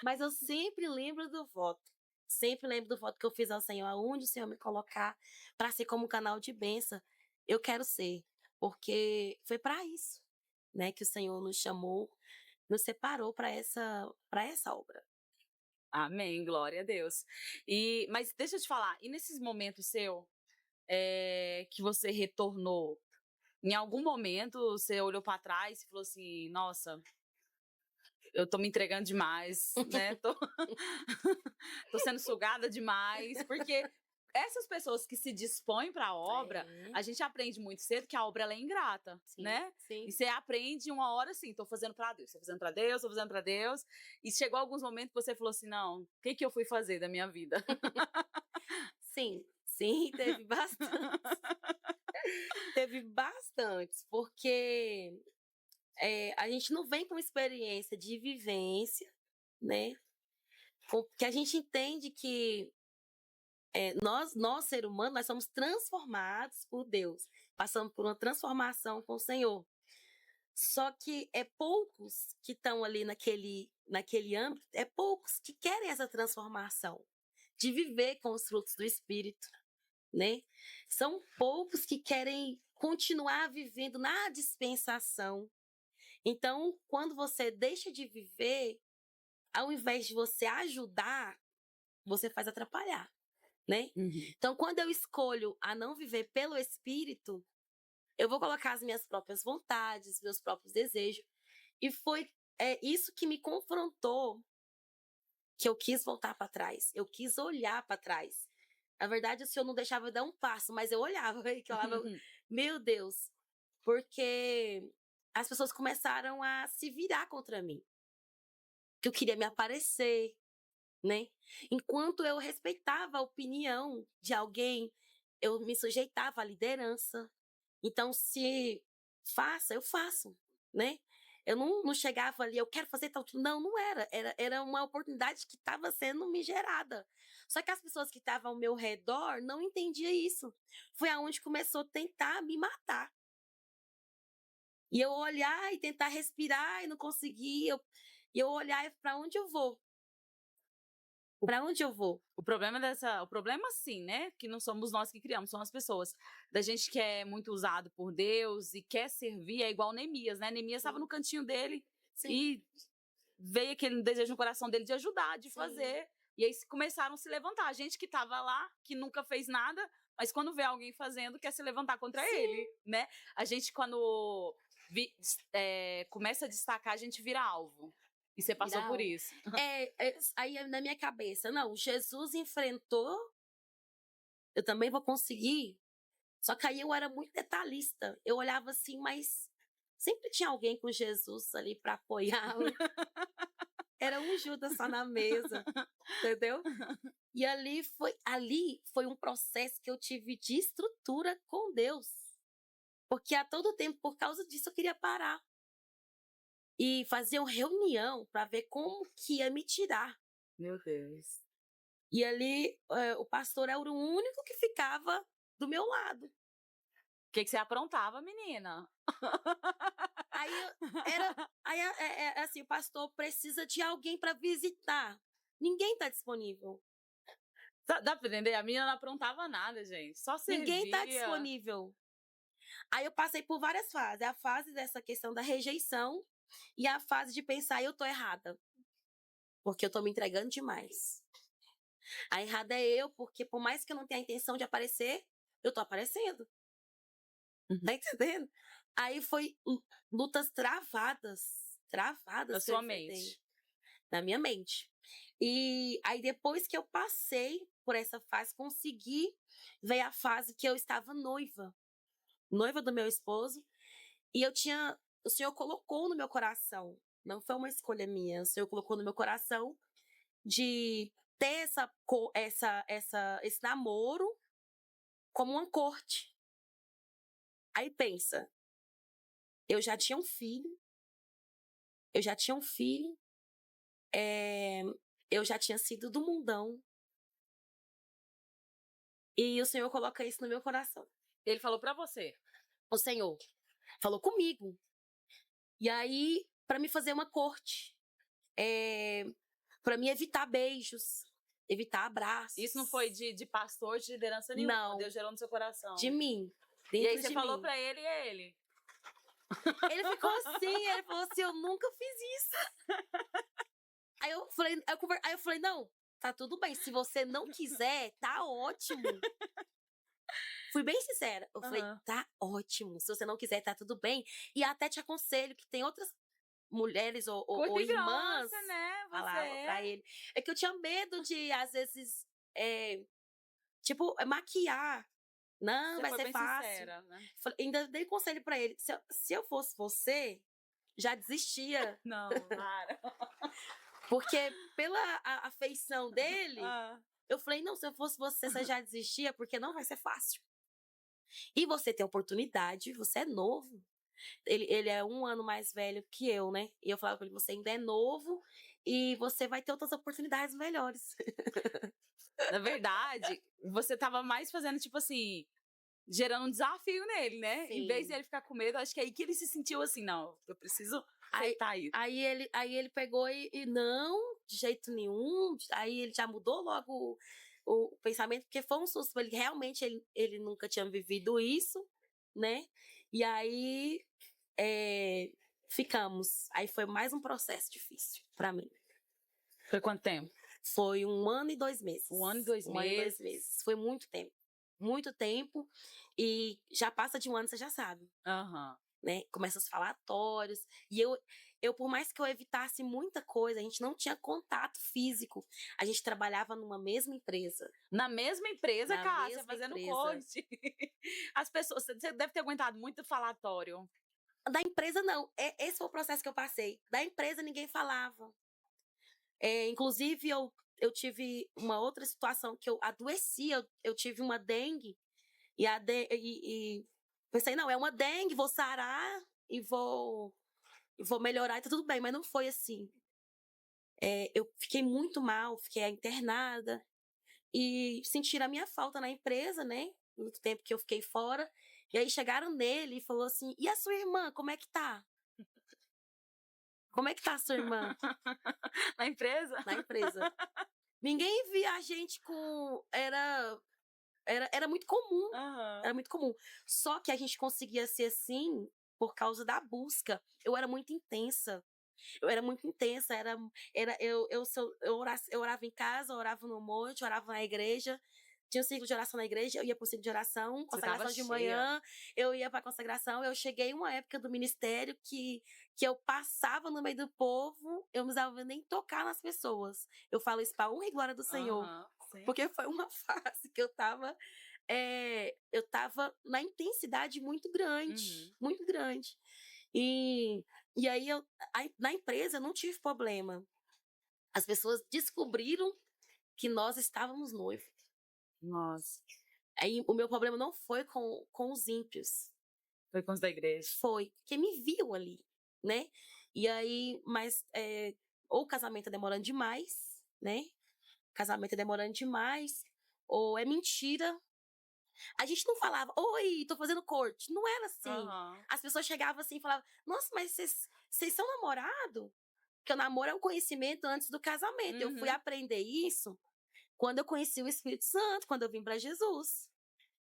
B: Mas eu sempre lembro do voto. Sempre lembro do voto que eu fiz ao Senhor. Aonde o Senhor me colocar para ser como canal de bênção, eu quero ser. Porque foi para isso, né, que o Senhor nos chamou, nos separou para essa obra.
A: Amém, glória a Deus. Mas deixa eu te falar, e nesses momentos seu, que você retornou, em algum momento você olhou para trás e falou assim, nossa, eu tô me entregando demais, né? Tô sendo sugada demais, porque essas pessoas que se dispõem para a obra, a gente aprende muito cedo que a obra ela é ingrata,
B: sim,
A: né?
B: Sim.
A: E você aprende uma hora assim, tô fazendo para Deus, tô fazendo para Deus, tô fazendo para Deus. E chegou alguns momentos que você falou assim, não, o que eu fui fazer da minha vida?
B: Sim, teve bastante. Teve bastantes, porque a gente não vem com experiência de vivência, né? Porque a gente entende que nós, ser humano, nós somos transformados por Deus. Passamos por uma transformação com o Senhor. Só que poucos que estão ali naquele âmbito, poucos que querem essa transformação, de viver com os frutos do Espírito, né? São poucos que querem continuar vivendo na dispensação. Então, quando você deixa de viver, ao invés de você ajudar, você faz atrapalhar, né? Então, quando eu escolho a não viver pelo Espírito, eu vou colocar as minhas próprias vontades, meus próprios desejos. E foi isso que me confrontou, que eu quis voltar para trás. Eu quis olhar para trás. Na verdade, o Senhor não deixava eu dar um passo, mas eu olhava e falava, meu Deus, porque as pessoas começaram a se virar contra mim. Que eu queria me aparecer, né? Enquanto eu respeitava a opinião de alguém, eu me sujeitava à liderança. Então, se faça, eu faço, né? Eu não chegava ali, eu quero fazer tal. Não era. Era uma oportunidade que estava sendo me gerada. Só que as pessoas que estavam ao meu redor não entendiam isso. Foi aonde começou a tentar me matar. E eu olhar e tentar respirar e não conseguir. E eu olhar para onde eu vou. Para onde eu vou?
A: O problema sim, né? Que não somos nós que criamos, são as pessoas. Da gente que é muito usado por Deus e quer servir, é igual Neemias, né? Neemias estava no cantinho dele e veio aquele desejo no coração dele de ajudar, de fazer. E aí começaram a se levantar. A gente que estava lá, que nunca fez nada, mas quando vê alguém fazendo, quer se levantar contra ele, né? A gente, quando começa a destacar, a gente vira alvo. E você passou por isso.
B: Aí na minha cabeça, não, Jesus enfrentou, eu também vou conseguir. Só que aí eu era muito detalhista. Eu olhava assim, mas sempre tinha alguém com Jesus ali para apoiá-lo. Era um Judas só na mesa, entendeu? E ali foi um processo que eu tive de estrutura com Deus. Porque a todo tempo, por causa disso, eu queria parar. E fazer uma reunião para ver como que ia me tirar.
A: Meu Deus.
B: E ali o pastor era o único que ficava do meu lado.
A: O que você aprontava, menina?
B: Assim, o pastor precisa de alguém para visitar. Ninguém tá disponível.
A: Dá pra entender? A menina não aprontava nada, gente. Só servia.
B: Ninguém tá disponível. Aí eu passei por várias fases. A fase dessa questão da rejeição e a fase de pensar, eu tô errada. Porque eu tô me entregando demais. A errada é eu, porque por mais que eu não tenha a intenção de aparecer, eu tô aparecendo. Tá entendendo? Aí foi lutas travadas.
A: Na sua mente.
B: Na minha mente. E aí depois que eu passei por essa fase, consegui ver a fase que eu estava noiva. Noiva do meu esposo. E o Senhor colocou no meu coração, não foi uma escolha minha, o Senhor colocou no meu coração de ter esse namoro como uma corte. Aí pensa, eu já tinha um filho, eu já tinha sido do mundão. E o Senhor coloca isso no meu coração.
A: Ele falou pra você?
B: O Senhor falou comigo. E aí, para me fazer uma corte, para me evitar beijos, evitar abraços.
A: Isso não foi de pastor, de liderança nenhuma? Não. Deus gerou no seu coração.
B: De mim.
A: E aí você falou pra ele e ele?
B: Ele ficou assim, ele falou assim, eu nunca fiz isso. Aí eu falei, não, tá tudo bem, se você não quiser, tá ótimo. Fui bem sincera, eu falei, tá ótimo, se você não quiser, tá tudo bem. E até te aconselho que tem outras mulheres ou irmãs,
A: grossa, né?
B: Falavam pra ele. É que eu tinha medo de, às vezes, maquiar. Não,
A: você
B: vai ser fácil.
A: Sincera, né?
B: Ainda dei conselho pra ele. Se eu fosse você, já desistia.
A: Não, para.
B: Porque pela afeição dele, eu falei, não, se eu fosse você já desistia, porque não vai ser fácil. E você tem oportunidade, você é novo. Ele é 1 ano mais velho que eu, né? E eu falava pra ele, você ainda é novo e você vai ter outras oportunidades melhores.
A: Na verdade, você tava mais fazendo, tipo assim, gerando um desafio nele, né?
B: Sim.
A: Em vez de ele ficar com medo, acho que é aí que ele se sentiu assim, não, eu preciso aceitar isso.
B: Aí ele pegou e não, de jeito nenhum. Aí ele já mudou logo o pensamento, porque foi um susto. Ele realmente ele nunca tinha vivido isso, né? E aí ficamos. Aí foi mais um processo difícil pra mim.
A: Foi quanto tempo?
B: Foi 1 ano e 2 meses.
A: 1 ano e 2 meses?
B: 1 ano e 2 meses. Foi muito tempo. Muito tempo. E já passa de 1 ano, você já sabe.
A: Aham.
B: Né? Começa os falatórios. por mais que eu evitasse muita coisa, a gente não tinha contato físico. A gente trabalhava numa mesma empresa.
A: Na mesma empresa,
B: Na
A: Cássia,
B: mesma
A: fazendo
B: empresa.
A: coach. As pessoas, você deve ter aguentado muito falatório.
B: Da empresa, não. Esse foi o processo que eu passei. Da empresa, ninguém falava. Inclusive, eu tive uma outra situação que eu adoeci. Eu tive uma dengue. E pensei, não, é uma dengue, vou sarar e vou melhorar e tá tudo bem. Mas não foi assim. Eu fiquei muito mal, fiquei internada. E sentiram a minha falta na empresa, né? Muito tempo que eu fiquei fora. E aí chegaram nele e falou assim, e a sua irmã, como é que tá? Como é que tá a sua irmã?
A: Na empresa?
B: Na empresa. Ninguém via a gente com... Era muito comum.
A: Uhum.
B: Era muito comum. Só que a gente conseguia ser assim por causa da busca. Eu era muito intensa. Eu orava em casa, eu orava no monte, eu orava na igreja. Tinha um ciclo de oração na igreja, eu ia pro ciclo de oração, consagração de manhã, eu ia pra consagração. Eu cheguei uma época do ministério que eu passava no meio do povo, eu não precisava nem tocar nas pessoas. Eu falo isso pra honra e glória do Senhor.
A: Sim.
B: Porque foi uma fase que eu tava na intensidade muito grande. Muito grande. E aí, na empresa, eu não tive problema. As pessoas descobriram que nós estávamos noivos.
A: Nossa.
B: Aí, o meu problema não foi com os ímpios.
A: Foi com os da igreja.
B: Foi, porque me viu ali, né? E aí, mas ou o casamento é demorando demais, né? Casamento é demorando demais, ou é mentira. A gente não falava, oi, tô fazendo corte. Não era assim. As pessoas chegavam assim e falavam, nossa, mas vocês são namorado? Porque o namoro é um conhecimento antes do casamento. Eu fui aprender isso quando eu conheci o Espírito Santo, quando eu vim para Jesus.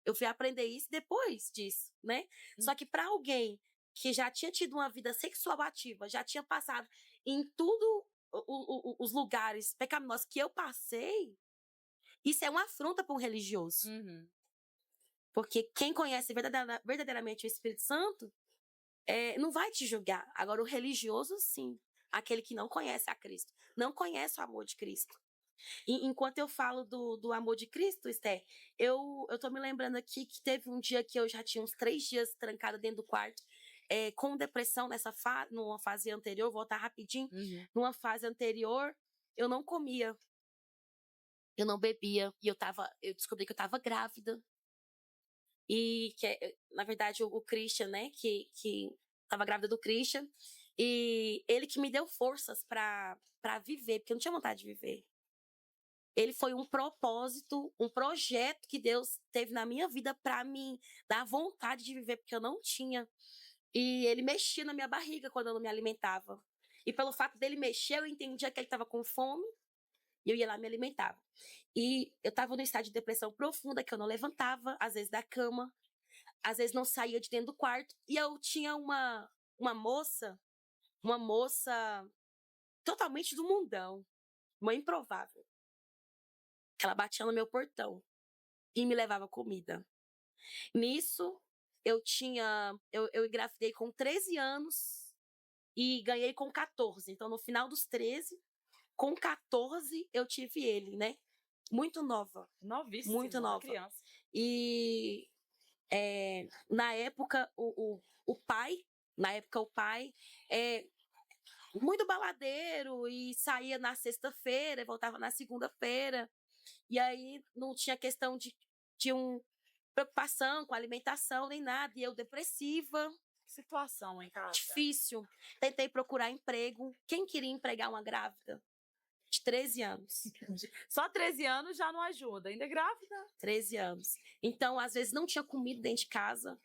B: Eu fui aprender isso depois disso, né? Só que para alguém que já tinha tido uma vida sexual ativa, já tinha passado em tudo os lugares pecaminosos que eu passei, isso é uma afronta para um religioso. Porque quem conhece verdadeiramente o Espírito Santo não vai te julgar. Agora, o religioso, sim. Aquele que não conhece a Cristo. Não conhece o amor de Cristo. E enquanto eu falo do amor de Cristo, Esther, eu tô me lembrando aqui que teve um dia que eu já tinha uns 3 dias trancada dentro do quarto, com depressão numa fase anterior, vou voltar rapidinho. Numa fase anterior, eu não comia. Eu não bebia. E eu descobri que eu tava grávida. E na verdade, o Christian, né, que tava grávida do Christian, e ele que me deu forças pra viver, porque eu não tinha vontade de viver. Ele foi um propósito, um projeto que Deus teve na minha vida pra me dar vontade de viver, porque eu não tinha. E ele mexia na minha barriga quando eu não me alimentava. E pelo fato dele mexer, eu entendia que ele tava com fome, e eu ia lá e me alimentava. E eu tava num estado de depressão profunda, que eu não levantava, às vezes, da cama. Às vezes não saía de dentro do quarto. E eu tinha uma moça totalmente do mundão, uma improvável, que ela batia no meu portão e me levava comida. Nisso, eu engravidei com 13 anos e ganhei com 14. Então, no final dos 13, com 14, eu tive ele, né? Muito nova.
A: Novíssima,
B: muito nova.
A: Criança.
B: E na época, o pai, muito baladeiro e saía na sexta-feira e voltava na segunda-feira. E aí não tinha questão de preocupação com a alimentação nem nada. E eu depressiva.
A: Que situação, hein, Cássia?
B: Difícil. Tentei procurar emprego. Quem queria empregar uma grávida? De 13 anos.
A: Só 13 anos já não ajuda, ainda é grávida?
B: 13 anos. Então, às vezes, não tinha comida dentro de casa.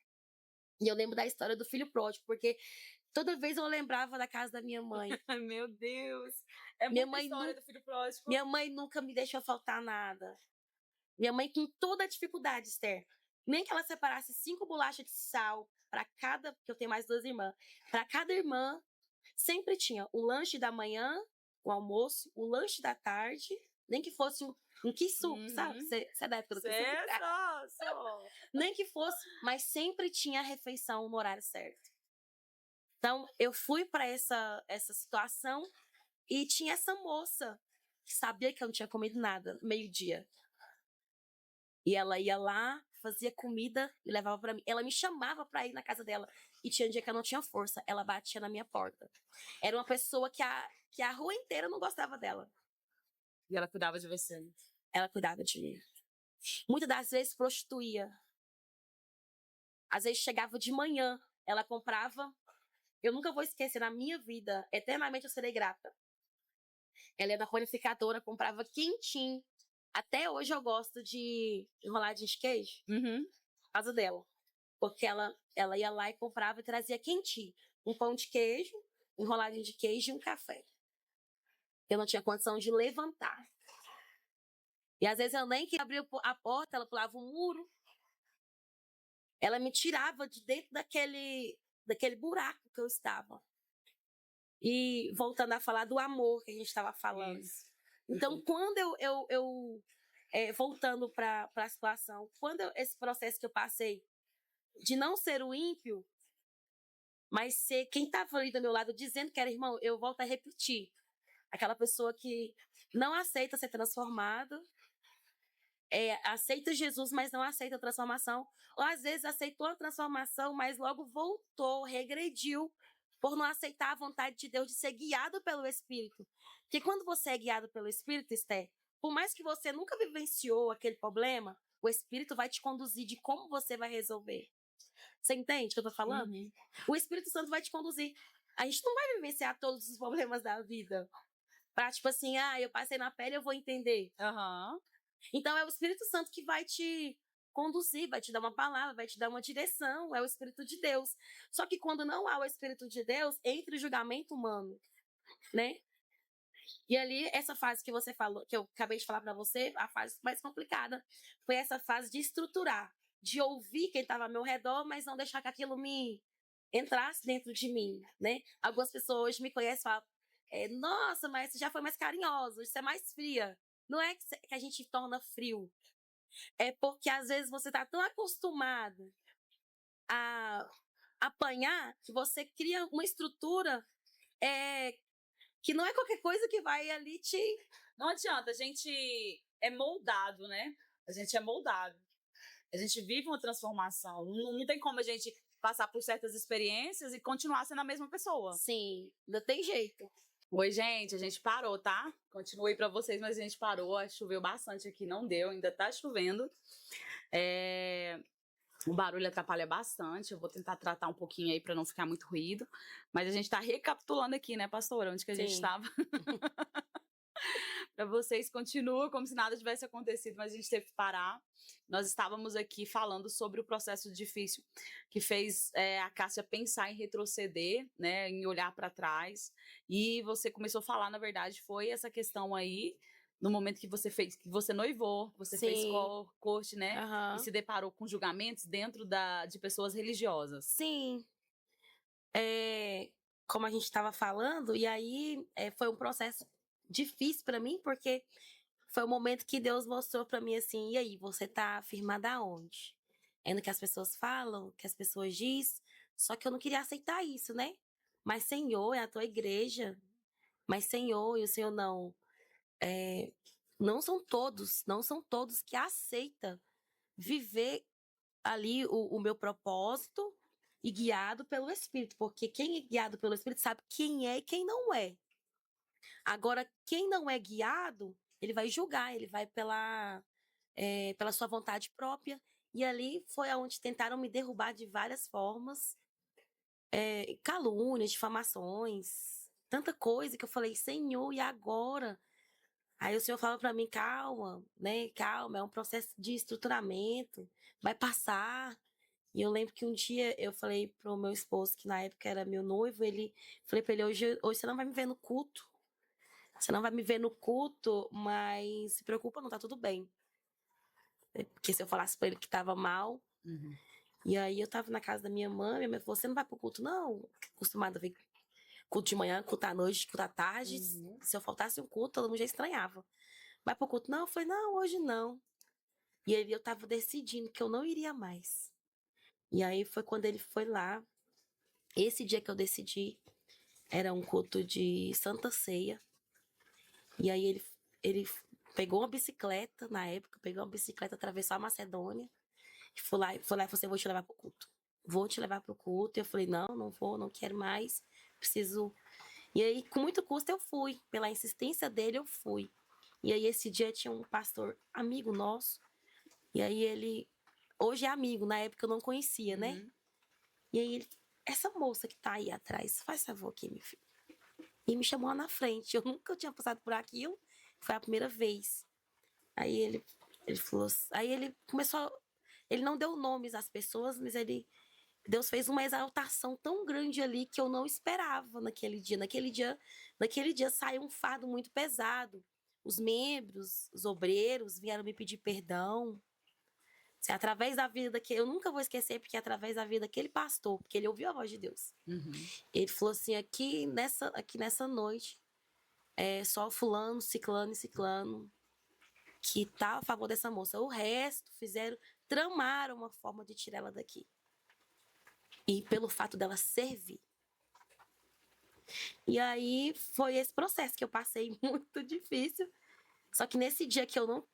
B: E eu lembro da história do filho pródigo, porque toda vez eu lembrava da casa da minha mãe.
A: Ai, meu Deus. É
B: minha
A: muita
B: mãe
A: história do filho pródigo.
B: Minha mãe nunca me deixou faltar nada. Minha mãe, com toda a dificuldade, Esther, nem que ela separasse 5 bolachas de sal para cada, porque eu tenho mais 2 irmãs, para cada irmã, sempre tinha o lanche da manhã, o almoço, o lanche da tarde, nem que fosse um quiçu, sabe? Você é da época do quiçu? Nem que fosse, mas sempre tinha a refeição no horário certo. Então, eu fui para essa situação e tinha essa moça que sabia que eu não tinha comido nada, meio-dia. E ela ia lá, fazia comida e levava para mim. Ela me chamava para ir na casa dela. E tinha um dia que eu não tinha força. Ela batia na minha porta. Era uma pessoa que a rua inteira não gostava dela.
A: E ela cuidava de você.
B: Ela cuidava de mim. Muitas das vezes prostituía. Às vezes chegava de manhã, ela comprava. Eu nunca vou esquecer na minha vida, eternamente eu serei grata. Ela é da panificadora, comprava quentinho. Até hoje eu gosto de enroladinho de queijo, por causa dela. Porque ela ia lá e comprava e trazia quentinho. Um pão de queijo, enroladinho de queijo e um café. Eu não tinha condição de levantar. E às vezes eu nem queria abrir a porta, ela pulava o muro. Ela me tirava de dentro daquele buraco que eu estava. E voltando a falar do amor que a gente estava falando.
A: Isso.
B: Então, quando voltando para a situação, esse processo que eu passei de não ser o ímpio, mas ser quem estava ali do meu lado dizendo que era irmão, eu volto a repetir. Aquela pessoa que não aceita ser transformada, aceita Jesus, mas não aceita a transformação. Ou às vezes aceitou a transformação, mas logo voltou, regrediu, por não aceitar a vontade de Deus de ser guiado pelo Espírito. Porque quando você é guiado pelo Espírito, Esther, por mais que você nunca vivenciou aquele problema, o Espírito vai te conduzir de como você vai resolver. Você entende o que eu tô falando?
A: Uhum.
B: O Espírito Santo vai te conduzir. A gente não vai vivenciar todos os problemas da vida. Pra, tipo assim, eu passei na pele, eu vou entender.
A: Aham.
B: Então, é o Espírito Santo que vai te conduzir, vai te dar uma palavra, vai te dar uma direção, é o Espírito de Deus. Só que quando não há o Espírito de Deus, entra o julgamento humano, né? E ali, essa fase que você falou, que eu acabei de falar pra você, a fase mais complicada, foi essa fase de estruturar, de ouvir quem estava ao meu redor, mas não deixar que aquilo me entrasse dentro de mim, né? Algumas pessoas hoje me conhecem e falam, nossa, mas você já foi mais carinhosa, você é mais fria. Não é que a gente torna frio. É porque às vezes você tá tão acostumado a apanhar que você cria uma estrutura que não é qualquer coisa que vai ali te...
A: Não adianta, a gente é moldado, né? A gente é moldado. A gente vive uma transformação. Não tem como a gente passar por certas experiências e continuar sendo a mesma pessoa.
B: Sim, não tem jeito.
A: Oi, gente, a gente parou, tá? Continuei pra vocês, mas a gente parou. Choveu bastante aqui, não deu, ainda tá chovendo. O barulho atrapalha bastante. Eu vou tentar tratar um pouquinho aí pra não ficar muito ruído. Mas a gente tá recapitulando aqui, né, pastora? Onde que a gente
B: Sim.
A: estava? Para vocês, continua como se nada tivesse acontecido, mas a gente teve que parar. Nós estávamos aqui falando sobre o processo difícil que fez a Cássia pensar em retroceder, né, em olhar para trás. E você começou a falar, na verdade, foi essa questão aí, no momento que você fez, que você noivou, você fez
B: Sim.
A: corte, né,
B: Aham.
A: e se deparou com julgamentos dentro de pessoas religiosas.
B: Sim. Como a gente estava falando, e aí foi um processo difícil para mim, porque foi o momento que Deus mostrou para mim assim, e aí, você tá firmada aonde? É no que as pessoas falam, que as pessoas dizem, só que eu não queria aceitar isso, né? Mas Senhor, é a tua igreja. Mas Senhor, e o Senhor não. Não são todos que aceitam viver ali o meu propósito e guiado pelo Espírito, porque quem é guiado pelo Espírito sabe quem é e quem não é. Agora, quem não é guiado, ele vai julgar, ele vai pela sua vontade própria. E ali foi onde tentaram me derrubar de várias formas, calúnias, difamações, tanta coisa que eu falei, Senhor, e agora? Aí o Senhor fala para mim, calma, né? Calma, é um processo de estruturamento, vai passar. E eu lembro que um dia eu falei pro meu esposo, que na época era meu noivo, falei para ele, hoje você não vai me ver no culto. Você não vai me ver no culto, mas se preocupa, não tá tudo bem. Porque se eu falasse para ele que tava mal, e aí eu tava na casa da minha mãe falou, você não vai pro culto, não? Acostumada a ver culto de manhã, culto à noite, culto à tarde. Se eu faltasse um culto, todo mundo já estranhava. Vai pro culto? Não, eu falei, não, hoje não. E aí eu tava decidindo que eu não iria mais. E aí foi quando ele foi lá, Esse dia que eu decidi, era um culto de Santa Ceia. E aí ele pegou uma bicicleta, na época, pegou uma bicicleta, atravessou a Macedônia. E foi lá e falou assim, vou te levar pro culto. Vou te levar pro culto. E eu falei, não vou, não quero mais. Preciso... E aí, com muito custo, eu fui. Pela insistência dele, eu fui. E aí, esse dia, tinha um pastor amigo nosso. E aí, ele... Hoje é amigo, na época eu não conhecia, né? E aí, ele... Essa moça que tá aí atrás, faz favor aqui, meu filho. E me chamou lá na frente. Eu nunca tinha passado por aquilo. Foi a primeira vez. Aí, ele falou... Aí, ele começou... Ele não deu nomes às pessoas, mas Deus fez uma exaltação tão grande ali que eu não esperava naquele dia. Naquele dia saiu um fardo muito pesado. Os membros, os obreiros vieram me pedir perdão. Assim, através da vida daquele... Eu nunca vou esquecer, porque é através da vida daquele pastor, porque ele ouviu a voz de Deus. Ele falou assim, aqui nessa noite, é só fulano, ciclano e ciclano que tá a favor dessa moça. O resto tramaram uma forma de tirar ela daqui. E pelo fato dela servir. E aí foi esse processo que eu passei muito difícil. Só que nesse dia que eu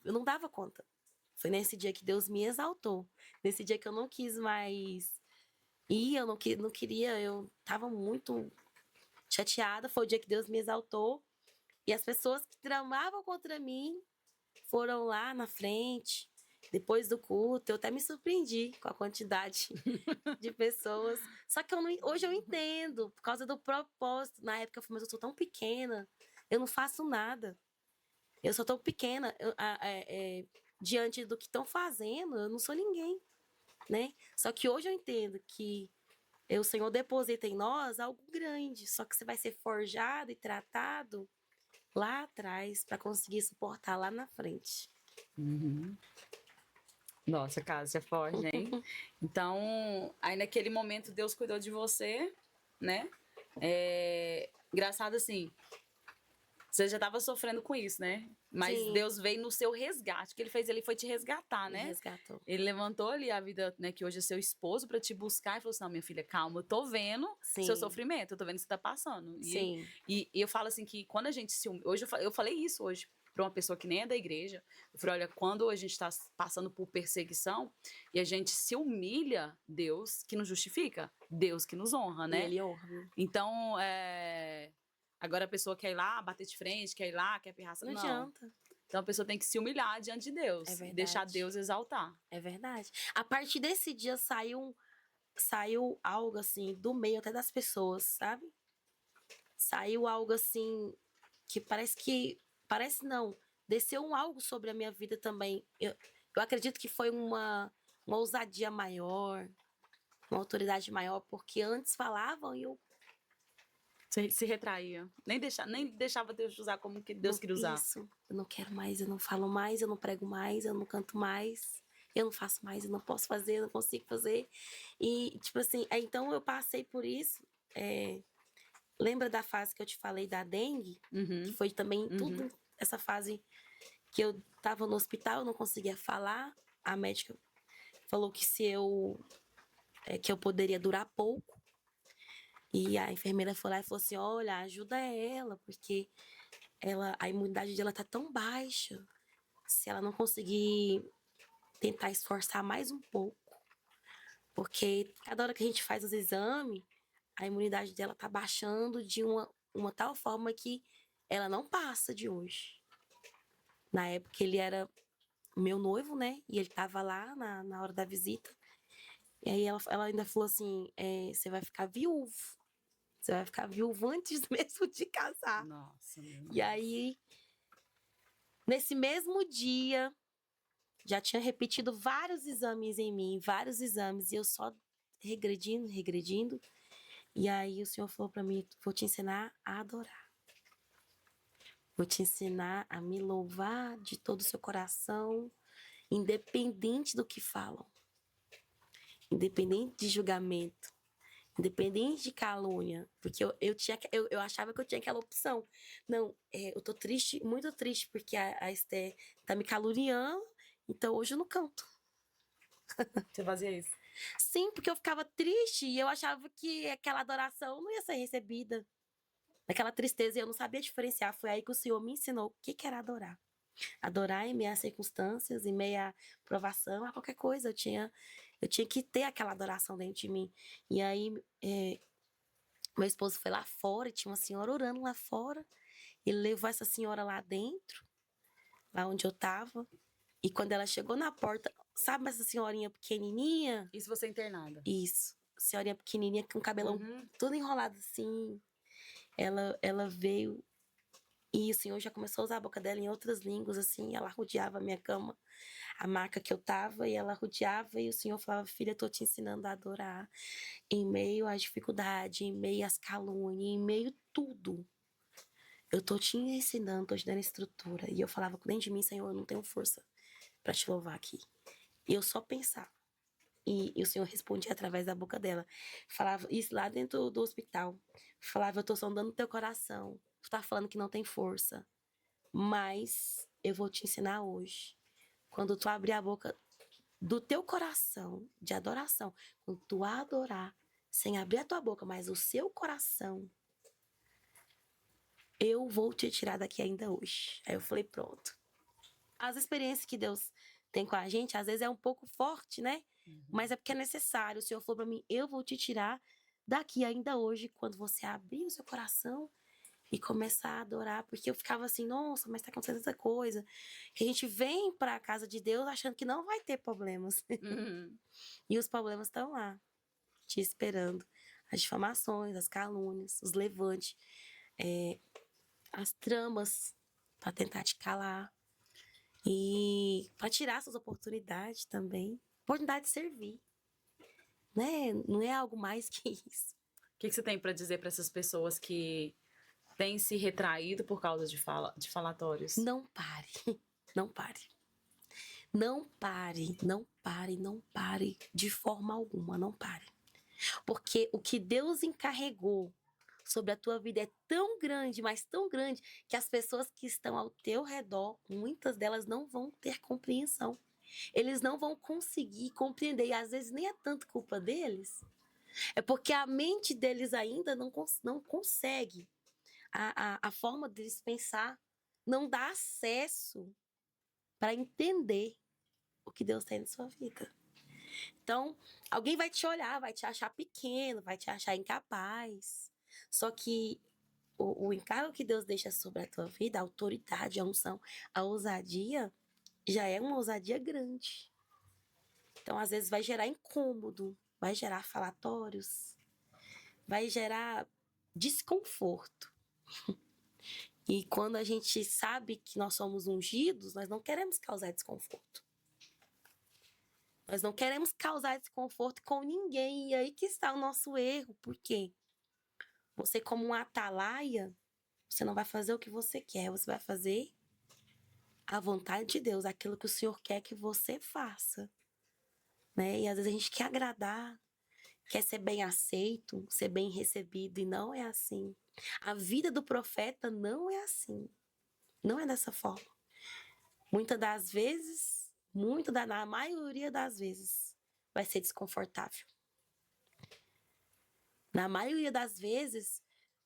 B: não dava conta. Foi nesse dia que Deus me exaltou. Nesse dia que eu não quis mais ir, eu não queria, eu tava muito chateada. Foi o dia que Deus me exaltou. E as pessoas que tramavam contra mim foram lá na frente. Depois do culto, eu até me surpreendi com a quantidade de pessoas. Só que hoje eu entendo, por causa do propósito. Na época eu falei, mas eu sou tão pequena, eu não faço nada. Eu sou tão pequena, diante do que estão fazendo, eu não sou ninguém, né? Só que hoje eu entendo que o Senhor deposita em nós algo grande, só que você vai ser forjado e tratado lá atrás para conseguir suportar lá na frente.
A: Nossa, Cássia, é forte, hein? Então, aí naquele momento Deus cuidou de você, né? Engraçado assim, você já estava sofrendo com isso, né? Mas
B: Sim.
A: Deus veio no seu resgate. O que ele fez? Ele foi te resgatar, né?
B: Me resgatou.
A: Ele levantou ali a vida, né, que hoje é seu esposo, para te buscar e falou assim: não, minha filha, calma, eu tô vendo seu sofrimento, eu tô vendo o que você tá passando. E eu falo assim que quando a gente se humilha, hoje eu falei isso hoje para uma pessoa que nem é da igreja. Eu falei: olha, quando a gente está passando por perseguição e a gente se humilha, Deus que nos justifica, Deus que nos honra, né?
B: E ele honra.
A: Então, agora a pessoa quer ir lá, bater de frente, quer ir lá, quer pirraça.
B: Não adianta.
A: Então a pessoa tem que se humilhar diante de Deus.
B: É verdade.
A: Deixar Deus exaltar.
B: É verdade. A partir desse dia saiu algo assim, do meio até das pessoas, sabe? Saiu algo assim, que parece não, desceu algo sobre a minha vida também. Eu acredito que foi uma ousadia maior, uma autoridade maior, porque antes falavam e eu...
A: Se retraía. Nem deixava Deus usar como que Deus queria usar.
B: Isso. Eu não quero mais, eu não falo mais, eu não prego mais, eu não canto mais, eu não faço mais, eu não posso fazer, eu não consigo fazer. E, tipo assim, então eu passei por isso. Lembra da fase que eu te falei da dengue? Que foi também tudo essa fase que eu tava no hospital, eu não conseguia falar. A médica falou que que eu poderia durar pouco. E a enfermeira foi lá e falou assim, olha, ajuda ela, porque a imunidade dela tá tão baixa. Se ela não conseguir tentar esforçar mais um pouco, porque cada hora que a gente faz os exames, a imunidade dela tá baixando de uma tal forma que ela não passa de hoje. Na época ele era meu noivo, né? E ele tava lá na hora da visita. E aí ela ainda falou assim, você vai ficar viúvo. Você vai ficar viúvo antes mesmo de casar.
A: Nossa, meu Deus.
B: E aí, nesse mesmo dia, já tinha repetido vários exames em mim, vários exames, e eu só regredindo. E aí o Senhor falou para mim, vou te ensinar a adorar. Vou te ensinar a me louvar de todo o seu coração, independente do que falam. Independente de julgamento. Independente de calúnia, porque eu achava que eu tinha aquela opção. Não, eu tô triste, muito triste, porque a Esther tá me caluniando, então hoje eu não canto.
A: Você fazia isso?
B: Sim, porque eu ficava triste e eu achava que aquela adoração não ia ser recebida. Aquela tristeza, e eu não sabia diferenciar. Foi aí que o Senhor me ensinou o que era adorar. Adorar em meio às circunstâncias, em meio à provação, a qualquer coisa. Eu tinha que ter aquela adoração dentro de mim. E aí, meu esposo foi lá fora e tinha uma senhora orando lá fora. Ele levou essa senhora lá dentro, lá onde eu tava. E quando ela chegou na porta, sabe essa senhorinha pequenininha?
A: Isso você internada.
B: Isso. Senhorinha pequenininha com o cabelão todo enrolado assim. Ela veio e o Senhor já começou a usar a boca dela em outras línguas, assim. Ela rodeava a minha cama, a maca que eu tava, e ela rodeava. E o Senhor falava: filha, eu tô te ensinando a adorar em meio à dificuldade, em meio às calúnias, em meio a tudo. Eu tô te ensinando, tô te dando estrutura. E eu falava dentro de mim: Senhor, eu não tenho força pra te louvar aqui. E eu só pensava. E o Senhor respondia através da boca dela. Falava isso lá dentro do hospital. Falava: eu tô sondando teu coração. Tu tá falando que não tem força. Mas eu vou te ensinar hoje. Quando tu abrir a boca do teu coração de adoração, quando tu adorar, sem abrir a tua boca, mas o seu coração, eu vou te tirar daqui ainda hoje. Aí eu falei: pronto. As experiências que Deus tem com a gente, às vezes é um pouco forte, né? Mas é porque é necessário. O Senhor falou pra mim: eu vou te tirar daqui ainda hoje, quando você abrir o seu coração e começar a adorar. Porque eu ficava assim: nossa, mas tá acontecendo essa coisa. Que a gente vem pra casa de Deus achando que não vai ter problemas. E os problemas estão lá, te esperando. As difamações, as calúnias, os levantes, as tramas pra tentar te calar. E para tirar suas oportunidades também. Oportunidade de servir. Né? Não é algo mais que isso.
A: O que você tem para dizer para essas pessoas que têm se retraído por causa de falatórios?
B: Não pare. Não pare. Não pare. Não pare. Não pare. De forma alguma. Não pare. Porque o que Deus encarregou sobre a tua vida é tão grande, mas tão grande, que as pessoas que estão ao teu redor, muitas delas não vão ter compreensão. Eles não vão conseguir compreender, e às vezes nem é tanto culpa deles, é porque a mente deles ainda não consegue, a forma deles pensar não dá acesso para entender o que Deus tem na sua vida. Então, alguém vai te olhar, vai te achar pequeno, vai te achar incapaz. Só que o encargo que Deus deixa sobre a tua vida, a autoridade, a unção, a ousadia, já é uma ousadia grande. Então, às vezes, vai gerar incômodo, vai gerar falatórios, vai gerar desconforto. E quando a gente sabe que nós somos ungidos, nós não queremos causar desconforto. Nós não queremos causar desconforto com ninguém. E aí que está o nosso erro. Por quê? Você, como um atalaia, você não vai fazer o que você quer. Você vai fazer a vontade de Deus, aquilo que o Senhor quer que você faça. Né? E às vezes a gente quer agradar, quer ser bem aceito, ser bem recebido. E não é assim. A vida do profeta não é assim. Não é dessa forma. Muitas das vezes, na maioria das vezes, vai ser desconfortável. Na maioria das vezes,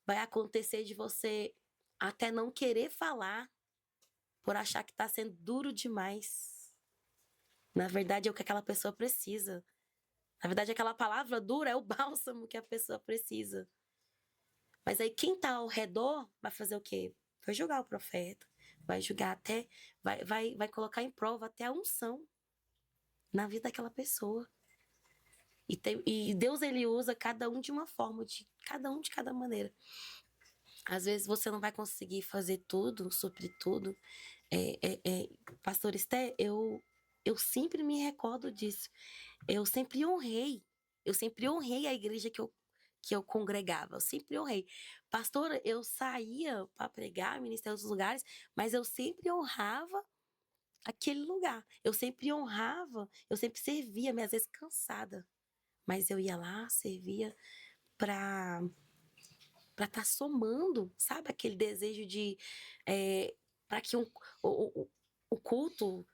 B: vai acontecer de você até não querer falar por achar que está sendo duro demais. Na verdade, é o que aquela pessoa precisa. Na verdade, aquela palavra dura é o bálsamo que a pessoa precisa. Mas aí quem está ao redor vai fazer o quê? Vai julgar o profeta, vai julgar até, vai colocar em prova até a unção na vida daquela pessoa. E Deus, ele usa cada um de uma forma, cada um de cada maneira. Às vezes você não vai conseguir fazer tudo, suprir tudo. Pastor Esté, eu sempre me recordo disso. Eu sempre honrei a igreja que eu congregava. Eu sempre honrei. Pastora, eu saía para pregar, ministrar em outros lugares, mas eu sempre honrava aquele lugar. Eu sempre honrava, eu sempre servia, às vezes cansada. Mas eu ia lá, servia para estar somando, sabe? Aquele desejo de... para que o culto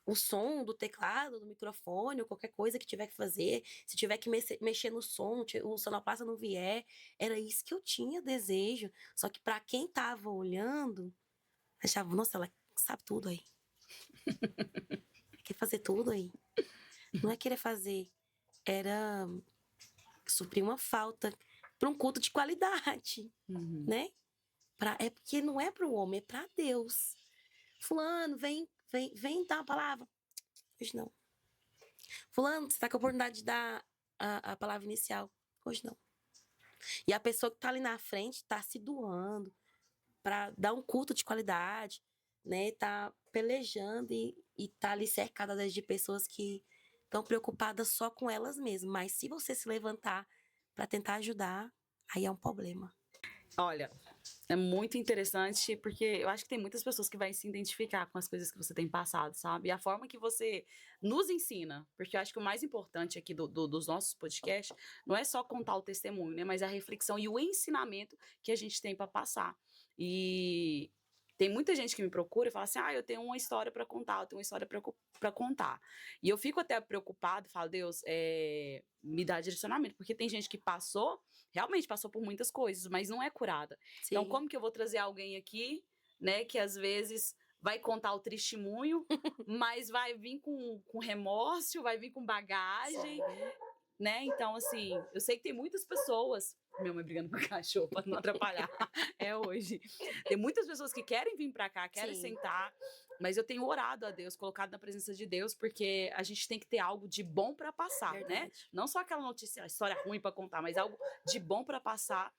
B: o som do teclado, do microfone, ou qualquer coisa que tiver que fazer, se tiver que mexer no som, o sonoplasta não vier, era isso que eu tinha desejo. Só que para quem tava olhando, achava, nossa, ela sabe tudo aí. Quer fazer tudo aí. Não é querer fazer, era suprir uma falta para um culto de qualidade, né? É porque não é para o homem, é para Deus. Fulano, vem dar uma palavra. Hoje não. Fulano, você tá com a oportunidade de dar a palavra inicial. Hoje não. E a pessoa que tá ali na frente tá se doando para dar um culto de qualidade, né? Tá pelejando e tá ali cercada de pessoas que estão preocupadas só com elas mesmas. Mas se você se levantar para tentar ajudar, aí é um problema.
A: Olha, é muito interessante porque eu acho que tem muitas pessoas que vão se identificar com as coisas que você tem passado, sabe? E a forma que você nos ensina, porque eu acho que o mais importante aqui dos nossos podcasts não é só contar o testemunho, né? Mas a reflexão e o ensinamento que a gente tem para passar. E tem muita gente que me procura e fala assim: ah, eu tenho uma história para contar, eu tenho uma história para contar. E eu fico até preocupado, falo, Deus, me dá direcionamento, porque tem gente que realmente passou por muitas coisas, mas não é curada.
B: Sim.
A: Então, como que eu vou trazer alguém aqui, né, que às vezes vai contar o testemunho, mas vai vir com remorso, vai vir com bagagem, né? Então, assim, eu sei que tem muitas pessoas. Minha mãe brigando com o cachorro para não atrapalhar. É hoje. Tem muitas pessoas que querem vir para cá, querem sentar, mas eu tenho orado a Deus, colocado na presença de Deus, porque a gente tem que ter algo de bom para passar, né? Não só aquela notícia, história ruim para contar, mas algo de bom para passar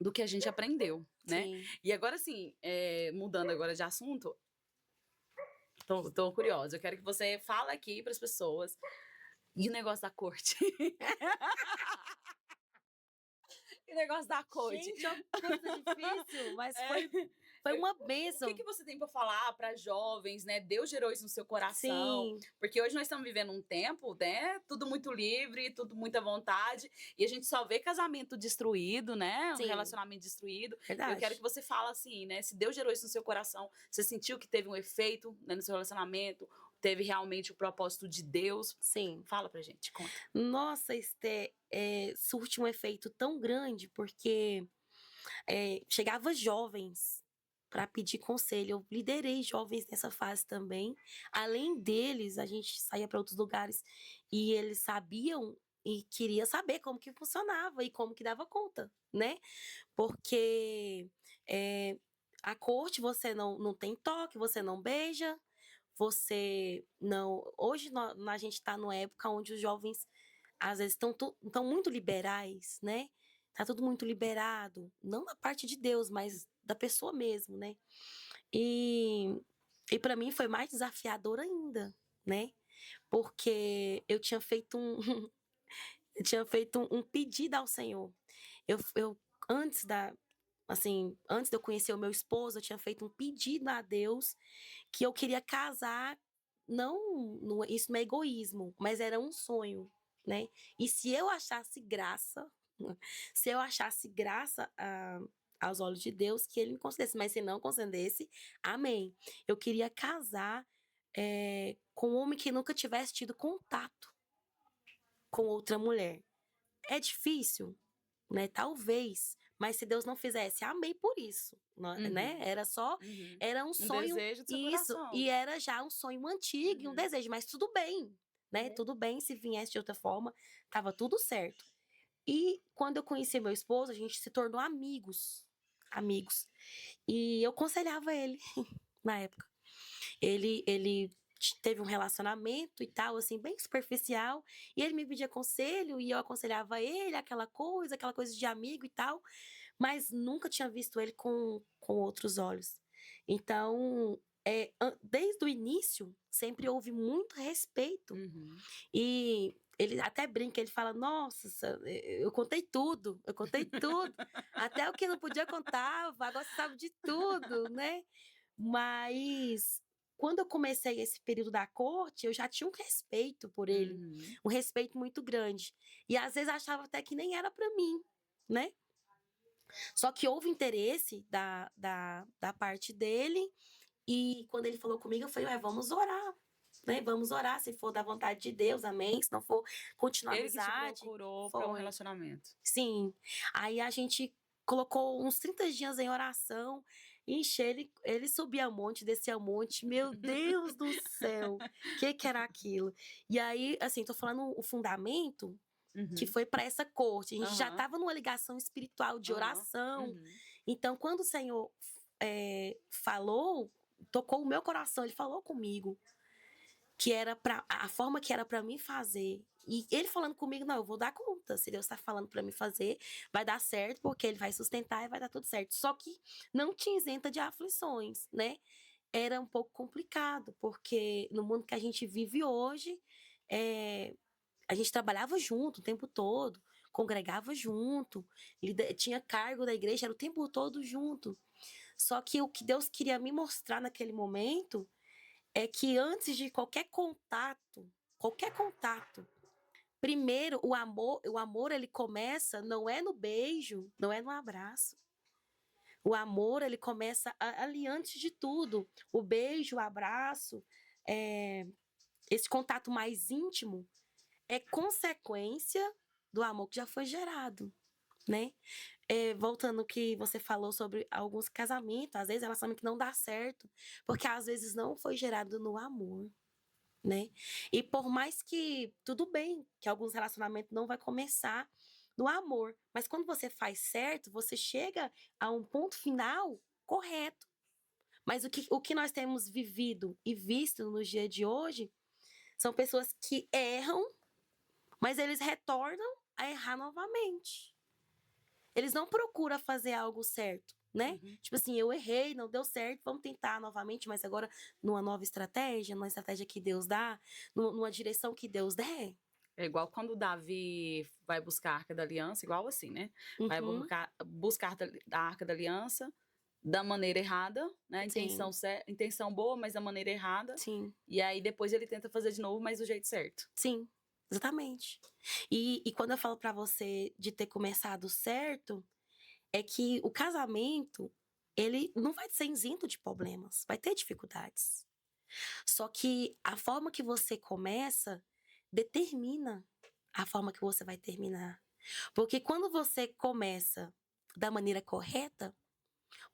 A: do que a gente aprendeu, né?
B: Sim.
A: E agora, assim, mudando agora de assunto, tô curiosa. Eu quero que você fale aqui para as pessoas. E o negócio da corte? O negócio da corte.
B: Gente, é uma coisa difícil, mas foi uma bênção.
A: O que você tem para falar para jovens, né? Deus gerou isso no seu coração.
B: Sim.
A: Porque hoje nós estamos vivendo um tempo, né? Tudo muito livre, tudo muita vontade. E a gente só vê casamento destruído, né?
B: Sim.
A: Um relacionamento destruído.
B: Verdade.
A: Eu quero que você fale assim, né? Se Deus gerou isso no seu coração, você sentiu que teve um efeito, né, no seu relacionamento, teve realmente o propósito de Deus?
B: Sim.
A: Fala pra gente, conta.
B: Nossa, Esté, surte um efeito tão grande, porque chegava jovens para pedir conselho. Eu liderei jovens nessa fase também. Além deles, a gente saía para outros lugares e eles sabiam e queria saber como que funcionava e como que dava conta, né? Porque a corte você não tem toque, você não beija, você não. Hoje a gente está numa época onde os jovens às vezes estão muito liberais, né? Tá tudo muito liberado, não da parte de Deus, mas da pessoa mesmo, né? E para mim foi mais desafiador ainda, né? Porque eu tinha feito um pedido ao Senhor. Eu antes antes de eu conhecer o meu esposo, eu tinha feito um pedido a Deus que eu queria casar. Isso não é egoísmo, mas era um sonho, né? E se eu achasse graça, aos olhos de Deus, que ele me concedesse, mas se não concedesse, amém. Eu queria casar com um homem que nunca tivesse tido contato com outra mulher. É difícil, né? Talvez, mas se Deus não fizesse, amei por isso, né? Era um sonho,
A: desejo do seu
B: isso,
A: coração.
B: e era já um sonho antigo e um desejo, mas tudo bem, né? Tudo bem, se viesse de outra forma, tava tudo certo. E quando eu conheci meu esposo, a gente se tornou amigos. E eu aconselhava ele na época. Ele teve um relacionamento e tal, assim, bem superficial, e ele me pedia conselho e eu aconselhava ele, aquela coisa de amigo e tal, mas nunca tinha visto ele com outros olhos. Então, desde o início, sempre houve muito respeito. E ele até brinca, ele fala, nossa, eu contei tudo, até o que não podia contar, agora você sabe de tudo, né? Mas quando eu comecei esse período da corte, eu já tinha um respeito por ele, um respeito muito grande. E às vezes achava até que nem era para mim, né? Só que houve interesse da parte dele, e quando ele falou comigo, eu falei, vamos orar. né? Vamos orar, se for da vontade de Deus, amém. Se não for, continuar a
A: Ele que te
B: amizade.
A: procurou para um relacionamento.
B: Sim. Aí a gente colocou uns 30 dias em oração. Ixi, ele subia a monte, descia a monte. Meu Deus do céu! Que era aquilo? E aí, assim, tô falando o fundamento que foi para essa corte. A gente já estava numa ligação espiritual de oração. Então, quando o Senhor falou, tocou o meu coração, ele falou comigo que era a forma que era para mim fazer. E ele falando comigo, não, eu vou dar conta. Se Deus está falando para mim fazer, vai dar certo, porque ele vai sustentar e vai dar tudo certo. Só que não tinha isenta de aflições, né? Era um pouco complicado, porque no mundo que a gente vive hoje, a gente trabalhava junto o tempo todo, congregava junto, tinha cargo da igreja, era o tempo todo junto. Só que o que Deus queria me mostrar naquele momento é que antes de qualquer contato, primeiro o amor ele começa não é no beijo, não é no abraço. O amor ele começa ali antes de tudo. O beijo, o abraço, esse contato mais íntimo é consequência do amor que já foi gerado, né? Voltando ao que você falou sobre alguns casamentos, às vezes elas sabem que não dá certo, porque às vezes não foi gerado no amor, né? E por mais que, tudo bem, que alguns relacionamentos não vai começar no amor, mas quando você faz certo, você chega a um ponto final correto. Mas o que nós temos vivido e visto no dia de hoje são pessoas que erram, mas eles retornam a errar novamente. Eles não procuram fazer algo certo, né? Tipo assim, eu errei, não deu certo, vamos tentar novamente, mas agora numa nova estratégia, numa estratégia que Deus dá, numa direção que Deus der.
A: É igual quando o Davi vai buscar a Arca da Aliança, igual assim, né? Vai buscar a Arca da Aliança da maneira errada, né? Intenção boa, mas da maneira errada.
B: Sim.
A: E aí depois ele tenta fazer de novo, mas do jeito certo.
B: Sim, exatamente. E quando eu falo pra você de ter começado certo, é que o casamento, ele não vai ser isento de problemas, vai ter dificuldades. Só que a forma que você começa determina a forma que você vai terminar. Porque quando você começa da maneira correta,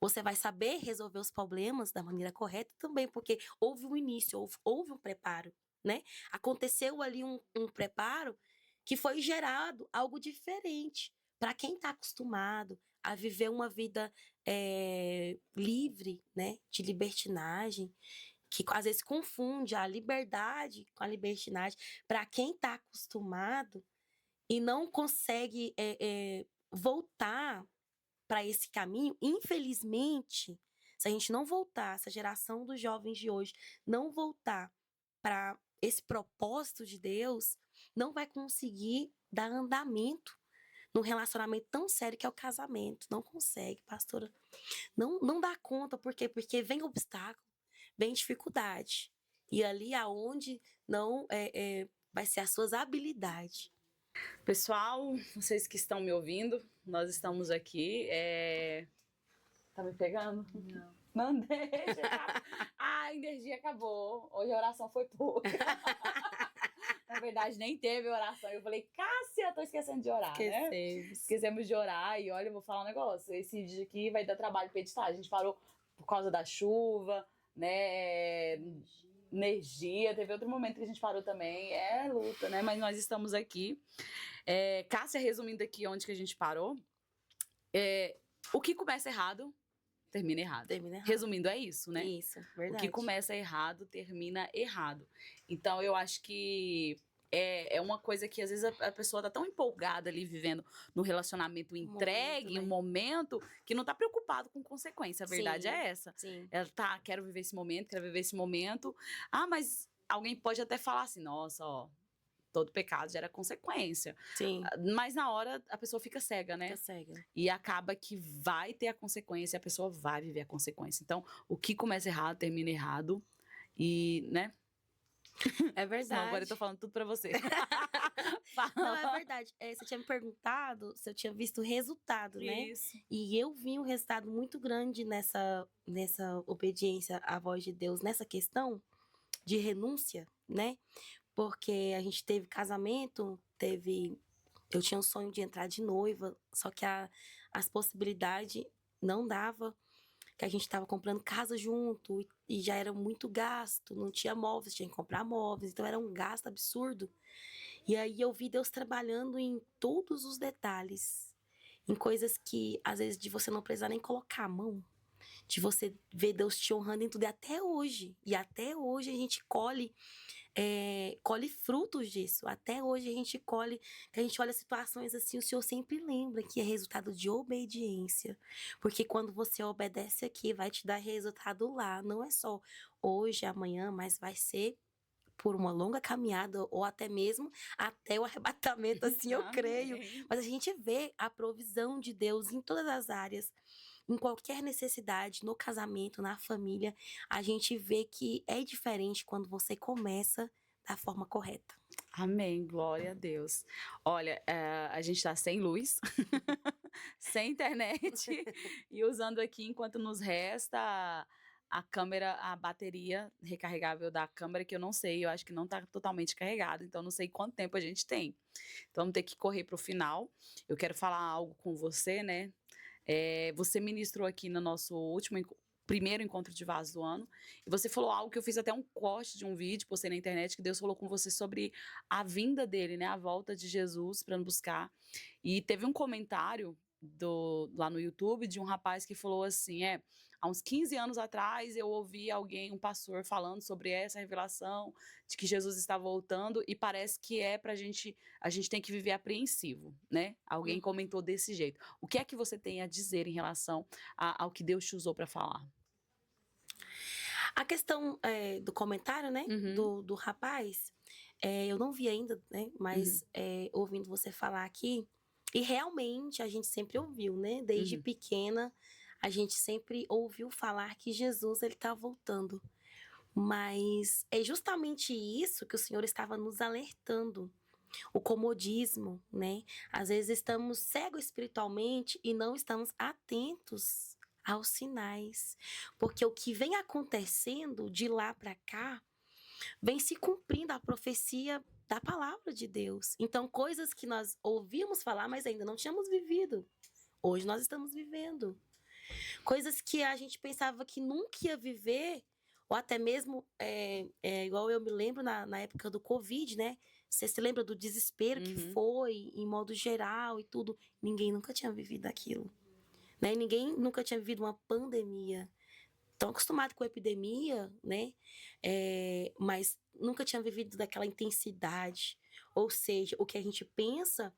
B: você vai saber resolver os problemas da maneira correta também, porque houve um início, houve um preparo, né? Aconteceu ali um preparo que foi gerado algo diferente para quem está acostumado a viver uma vida livre, né? De libertinagem, que às vezes confunde a liberdade com a libertinagem. Para quem está acostumado e não consegue voltar para esse caminho, infelizmente, se a gente não voltar, essa geração dos jovens de hoje não voltar para esse propósito de Deus, não vai conseguir dar andamento num relacionamento tão sério que é o casamento. Não consegue, pastora. Não dá conta, por quê? Porque vem obstáculo, vem dificuldade. E ali aonde não vai ser as suas habilidades.
A: Pessoal, vocês que estão me ouvindo, nós estamos aqui. Tá me pegando? Não deixa. A energia acabou. Hoje a oração foi pouca. Na verdade, nem teve oração. Eu falei, Cássia, tô esquecendo de orar, né? Esquecemos de orar. E olha, eu vou falar um negócio. Esse vídeo aqui vai dar trabalho pra editar. A gente parou por causa da chuva, né? Energia. Teve outro momento que a gente parou também. É luta, né? Mas nós estamos aqui. Cássia, resumindo aqui onde que a gente parou. O que começa errado, termina errado. Resumindo, é isso, né?
B: Isso, verdade.
A: O que começa errado, termina errado. Então, eu acho que é uma coisa que, às vezes, a pessoa tá tão empolgada ali, vivendo no relacionamento entregue, um momento, que não tá preocupado com consequência. A verdade é essa.
B: Sim.
A: Ela tá, quero viver esse momento. Ah, mas alguém pode até falar assim, nossa, ó, todo pecado gera consequência.
B: Sim.
A: Mas na hora a pessoa fica cega, né?
B: Fica cega.
A: E acaba que vai ter a consequência, a pessoa vai viver a consequência. Então, o que começa errado, termina errado. E, né?
B: É verdade.
A: Senão, agora eu tô falando tudo pra você.
B: Não, é verdade. Você tinha me perguntado se eu tinha visto o resultado, né?
A: Isso.
B: E eu vi um resultado muito grande nessa obediência à voz de Deus, nessa questão de renúncia, né? Porque a gente teve casamento, eu tinha um sonho de entrar de noiva, só que as possibilidades não dava, que a gente estava comprando casa junto e já era muito gasto, não tinha móveis, tinha que comprar móveis, então era um gasto absurdo. E aí eu vi Deus trabalhando em todos os detalhes, em coisas que às vezes de você não precisar nem colocar a mão, de você ver Deus te honrando em tudo, e até hoje a gente colhe frutos disso. Até hoje a gente colhe, que a gente olha situações assim, o Senhor sempre lembra que é resultado de obediência. Porque quando você obedece aqui, vai te dar resultado lá. Não é só hoje, amanhã, mas vai ser por uma longa caminhada ou até mesmo até o arrebatamento, assim eu creio.
A: Amém.
B: Mas a gente vê a provisão de Deus em todas as áreas. Em qualquer necessidade, no casamento, na família, a gente vê que é diferente quando você começa da forma correta.
A: Amém, glória a Deus. Olha, a gente está sem luz, sem internet e usando aqui, enquanto nos resta a câmera, a bateria recarregável da câmera, que eu não sei, eu acho que não está totalmente carregada, então não sei quanto tempo a gente tem. Então vamos ter que correr para o final. Eu quero falar algo com você, né? Você ministrou aqui no nosso primeiro encontro de vaso do ano, e você falou algo que eu fiz até um corte de um vídeo, postei na internet, que Deus falou com você sobre a vinda dele, né? A volta de Jesus para nos buscar. E teve um comentário lá no YouTube de um rapaz que falou assim: há uns 15 anos atrás eu ouvi alguém, um pastor, falando sobre essa revelação de que Jesus está voltando, e parece que a gente tem que viver apreensivo, né? Alguém comentou desse jeito. O que é que você tem a dizer em relação ao que Deus te usou para falar?
B: A questão do comentário, né,
A: Uhum,
B: do rapaz, eu não vi ainda, né,
A: uhum,
B: mas ouvindo você falar aqui, e realmente a gente sempre ouviu, né, desde
A: uhum.
B: pequena, a gente sempre ouviu falar que Jesus ele está voltando. Mas é justamente isso que o Senhor estava nos alertando. O comodismo, né? Às vezes estamos cegos espiritualmente e não estamos atentos aos sinais. Porque o que vem acontecendo de lá para cá vem se cumprindo a profecia da palavra de Deus. Então, coisas que nós ouvimos falar, mas ainda não tínhamos vivido. Hoje nós estamos vivendo. Coisas que a gente pensava que nunca ia viver, ou até mesmo, igual eu me lembro na época do Covid, né? Você se lembra do desespero que
A: Uhum.
B: foi, em modo geral e tudo? Ninguém nunca tinha vivido aquilo, né? Ninguém nunca tinha vivido uma pandemia. Tão acostumado com a epidemia, né? Mas nunca tinha vivido daquela intensidade. Ou seja, o que a gente pensa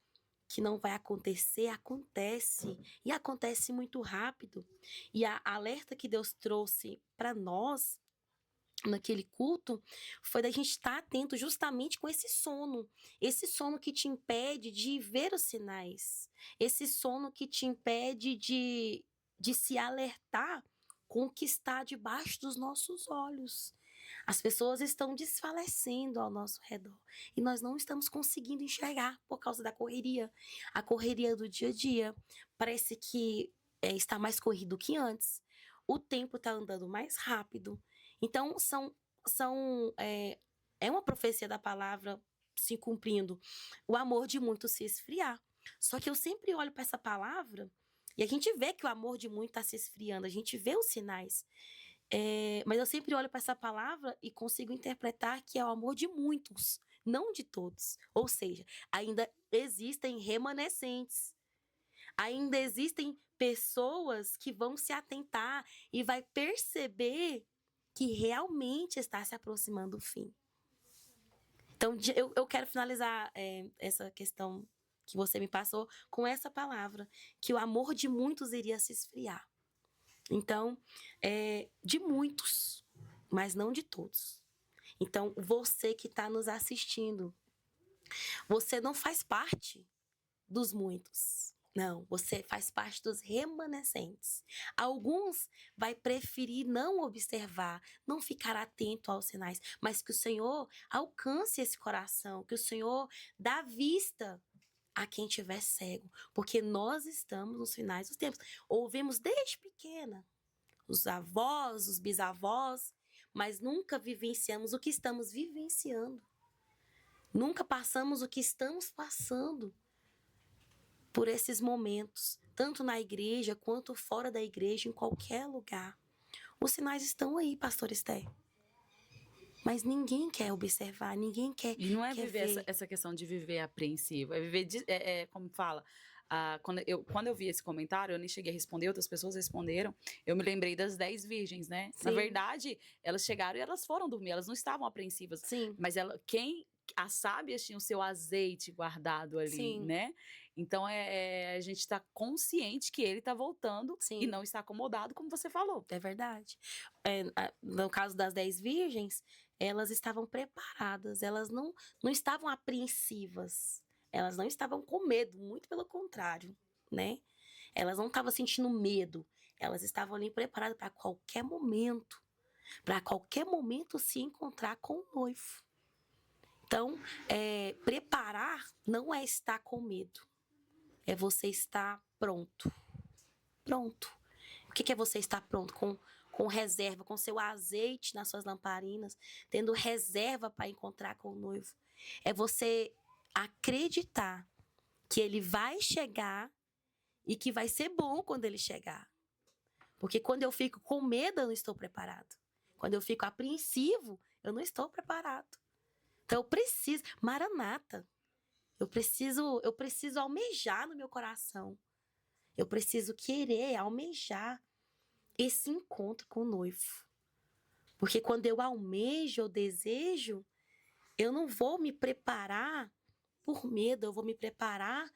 B: que não vai acontecer, acontece. E acontece muito rápido. E a alerta que Deus trouxe para nós naquele culto foi da gente estar atento justamente com esse sono que te impede de ver os sinais, esse sono que te impede de se alertar com o que está debaixo dos nossos olhos. As pessoas estão desfalecendo ao nosso redor e nós não estamos conseguindo enxergar por causa da correria, a correria do dia a dia. Parece que está mais corrido que antes, o tempo está andando mais rápido. Então, é uma profecia da palavra se cumprindo. O amor de muitos se esfriar. Só que eu sempre olho para essa palavra e a gente vê que o amor de muitos está se esfriando, a gente vê os sinais. Mas eu sempre olho para essa palavra e consigo interpretar que é o amor de muitos, não de todos. Ou seja, ainda existem remanescentes. Ainda existem pessoas que vão se atentar e vai perceber que realmente está se aproximando o fim. Então, eu quero finalizar essa questão que você me passou com essa palavra, que o amor de muitos iria se esfriar. Então, de muitos, mas não de todos. Então, você que está nos assistindo, você não faz parte dos muitos. Não, você faz parte dos remanescentes. Alguns vai preferir não observar, não ficar atento aos sinais, mas que o Senhor alcance esse coração, que o Senhor dá vista a quem estiver cego, porque nós estamos nos finais dos tempos. Ouvimos desde pequena os avós, os bisavós, mas nunca vivenciamos o que estamos vivenciando. Nunca passamos o que estamos passando por esses momentos, tanto na igreja quanto fora da igreja, em qualquer lugar. Os sinais estão aí, pastor Esté. Mas ninguém quer observar, ninguém quer.
A: E não é
B: quer
A: viver
B: ver.
A: essa questão de viver apreensivo, é viver, como fala, quando eu vi esse comentário, eu nem cheguei a responder, outras pessoas responderam, eu me lembrei das 10 virgens, né?
B: Sim.
A: Na verdade, elas chegaram e elas foram dormir, elas não estavam apreensivas.
B: Sim.
A: Mas as sábias tinham o seu azeite guardado ali,
B: Sim.
A: né? Então, a gente está consciente que ele está voltando
B: Sim.
A: e não está acomodado, como você falou.
B: É verdade. No caso das 10 virgens, elas estavam preparadas, elas não estavam apreensivas, elas não estavam com medo, muito pelo contrário, né? Elas não estavam sentindo medo, elas estavam ali preparadas para qualquer momento se encontrar com o noivo. Então, preparar não é estar com medo, é você estar pronto. Pronto. O que é você estar pronto? Com reserva, com seu azeite nas suas lamparinas, tendo reserva para encontrar com o noivo. É você acreditar que ele vai chegar e que vai ser bom quando ele chegar. Porque quando eu fico com medo, eu não estou preparado. Quando eu fico apreensivo, eu não estou preparado. Então eu preciso, Maranata, eu preciso almejar no meu coração. Eu preciso querer, almejar esse encontro com o noivo. Porque quando eu almejo, eu desejo, eu não vou me preparar por medo, eu vou me preparar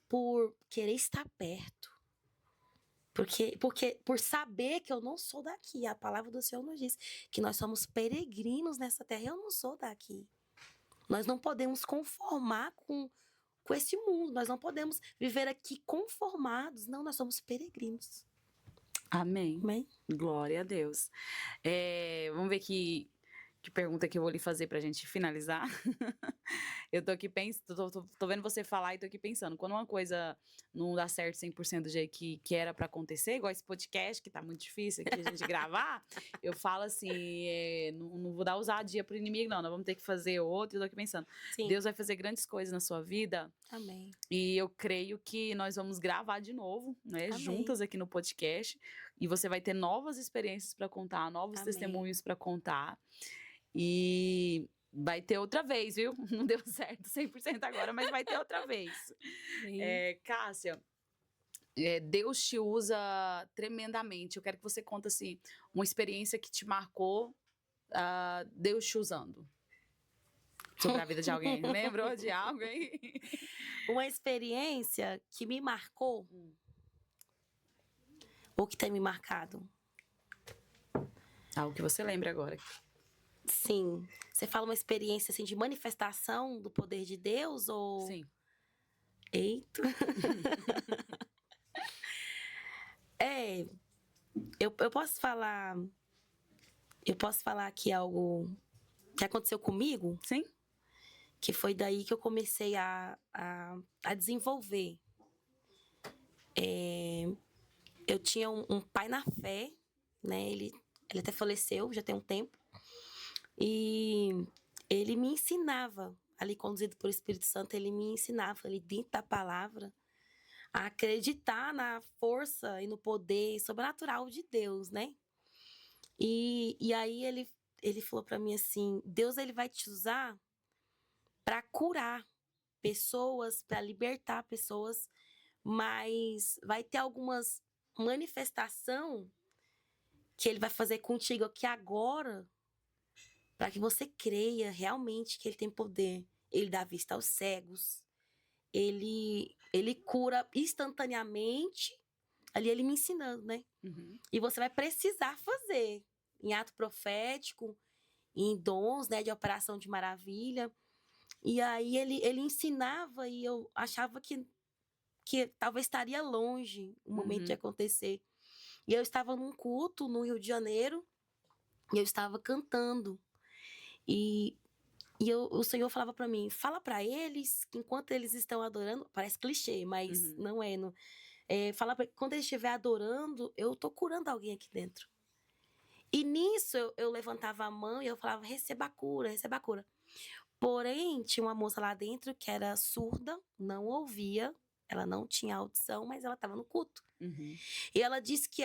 B: por querer estar perto. Porque por saber que eu não sou daqui. A palavra do Senhor nos diz que nós somos peregrinos nessa terra. Eu não sou daqui. Nós não podemos conformar com esse mundo. Nós não podemos viver aqui conformados. Não, nós somos peregrinos.
A: Amém.
B: Amém.
A: Glória a Deus. Vamos ver que pergunta que eu vou lhe fazer pra gente finalizar. Eu tô aqui pensando, tô vendo você falar e tô aqui pensando, quando uma coisa não dá certo 100% do jeito que era pra acontecer, igual esse podcast, que tá muito difícil aqui a gente gravar, eu falo assim, não vou dar ousadia pro inimigo, não, nós vamos ter que fazer outro. Eu tô aqui pensando,
B: Sim.
A: Deus vai fazer grandes coisas na sua vida.
B: Amém.
A: E eu creio que nós vamos gravar de novo, né,
B: Amém.
A: juntas aqui no podcast, e você vai ter novas experiências pra contar, novos
B: Amém.
A: testemunhos pra contar. E vai ter outra vez, viu? Não deu certo 100% agora, mas vai ter outra vez. Cássia, Deus te usa tremendamente. Eu quero que você conte assim, uma experiência que te marcou, Deus te usando. Sobre a vida de alguém. Lembrou de algo aí?
B: Uma experiência que me marcou, ou que tem me marcado?
A: Algo que você lembra agora.
B: Sim. Você fala uma experiência assim de manifestação do poder de Deus ou?
A: Sim.
B: Eita. Eu posso falar aqui algo que aconteceu comigo?
A: Sim.
B: Que foi daí que eu comecei a desenvolver. Eu tinha um pai na fé, né? Ele até faleceu, já tem um tempo. E ele me ensinava, ali conduzido pelo Espírito Santo, ele me ensinava ali dentro da palavra a acreditar na força e no poder sobrenatural de Deus, né? E aí ele falou para mim assim, Deus ele vai te usar para curar pessoas, para libertar pessoas, mas vai ter algumas manifestação que ele vai fazer contigo aqui agora, para que você creia realmente que ele tem poder. Ele dá vista aos cegos, ele cura instantaneamente, ali ele me ensinando, né?
A: Uhum.
B: E você vai precisar fazer em ato profético, em dons, né, de operação de maravilha. E aí ele ensinava e eu achava que talvez estaria longe o momento de acontecer. E eu estava num culto no Rio de Janeiro e eu estava cantando. E o Senhor falava para mim, fala para eles que enquanto eles estão adorando, parece clichê, mas não é. Fala quando eles estiver adorando, eu tô curando alguém aqui dentro. E nisso eu levantava a mão e eu falava, receba a cura, receba a cura. Porém, tinha uma moça lá dentro que era surda, não ouvia, ela não tinha audição, mas ela estava no culto.
A: Uhum.
B: E ela disse que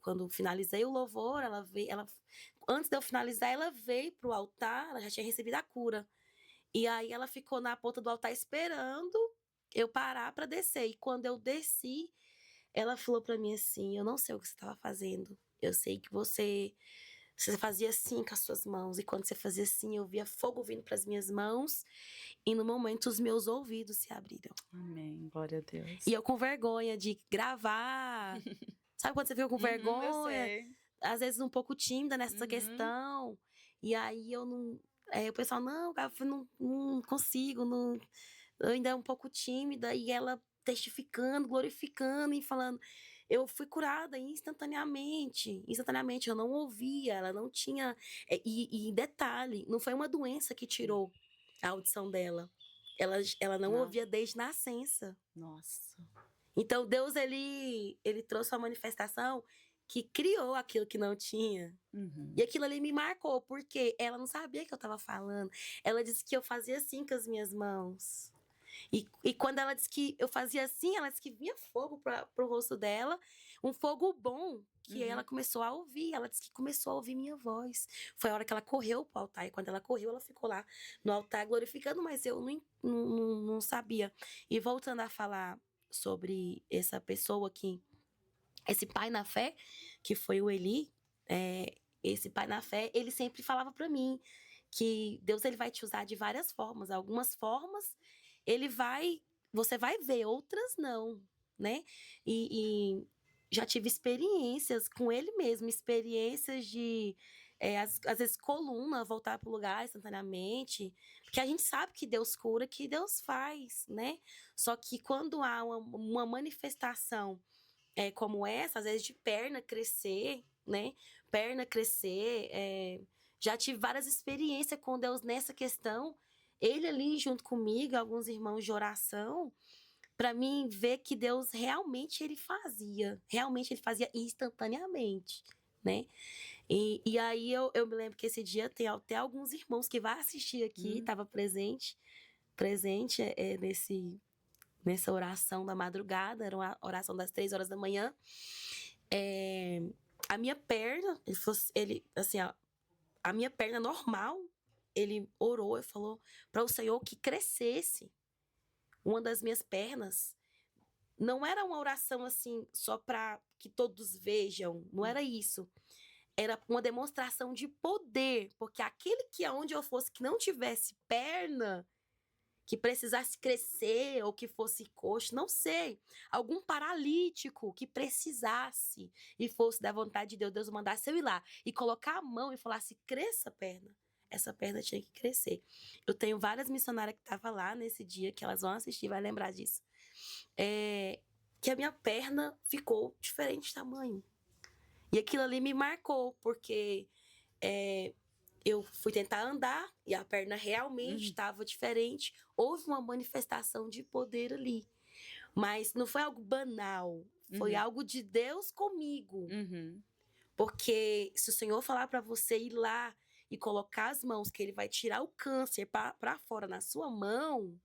B: quando finalizei o louvor, antes de eu finalizar, ela veio pro altar, ela já tinha recebido a cura. E aí ela ficou na ponta do altar esperando eu parar para descer. E quando eu desci, ela falou para mim assim: eu não sei o que você estava fazendo. Eu sei que você fazia assim com as suas mãos. E quando você fazia assim, eu via fogo vindo para as minhas mãos. E no momento, os meus ouvidos se abriram.
A: Amém. Glória a Deus.
B: E eu com vergonha de gravar. Sabe quando você fica com
A: Eu
B: vergonha?
A: sei.
B: Às vezes um pouco tímida nessa questão. E aí eu não. O pessoal, não, Gabi, não consigo, não. Eu ainda é um pouco tímida. E ela testificando, glorificando e falando. Eu fui curada instantaneamente. Instantaneamente, eu não ouvia, ela não tinha. E detalhe, não foi uma doença que tirou a audição dela. Ela não ouvia desde nascença.
A: Nossa.
B: Então, Deus, ele trouxe uma manifestação que criou aquilo que não tinha.
A: Uhum.
B: E aquilo ali me marcou, porque ela não sabia que eu estava falando. Ela disse que eu fazia assim com as minhas mãos. E quando ela disse que eu fazia assim, ela disse que vinha fogo pro rosto dela, um fogo bom, que ela começou a ouvir. Ela disse que começou a ouvir minha voz. Foi a hora que ela correu pro altar. E quando ela correu, ela ficou lá no altar glorificando, mas eu não sabia. E voltando a falar sobre essa pessoa aqui, esse pai na fé, que foi o Eli, esse pai na fé, ele sempre falava para mim que Deus, ele vai te usar de várias formas. Algumas formas você vai ver, outras não, né? E já tive experiências com ele mesmo, experiências de, às vezes, coluna, voltar para o lugar instantaneamente, porque a gente sabe que Deus cura, que Deus faz, né? Só que quando há uma manifestação como essa, às vezes de perna crescer, né? Perna crescer, já tive várias experiências com Deus nessa questão. Ele ali junto comigo, alguns irmãos de oração, para mim ver que Deus realmente ele fazia instantaneamente, né? E aí eu me lembro que esse dia tem até alguns irmãos que vai assistir aqui, estava presente nessa oração da madrugada, era uma oração das 3 horas da manhã. A minha perna, a minha perna normal, ele orou e falou para o Senhor que crescesse uma das minhas pernas. Não era uma oração assim só para que todos vejam, não era isso. Era uma demonstração de poder, porque aquele que aonde eu fosse que não tivesse perna, que precisasse crescer ou que fosse coxo, não sei, algum paralítico que precisasse e fosse da vontade de Deus, Deus mandasse eu ir lá e colocar a mão e falasse, cresça a perna. Essa perna tinha que crescer. Eu tenho várias missionárias que estavam lá nesse dia, que elas vão assistir, vai lembrar disso. Que a minha perna ficou diferente de tamanho. E aquilo ali me marcou, porque eu fui tentar andar e a perna realmente estava diferente. Houve uma manifestação de poder ali. Mas não foi algo banal. Foi algo de Deus comigo. Porque se o Senhor falar para você ir lá e colocar as mãos, que ele vai tirar o câncer para fora na sua mão,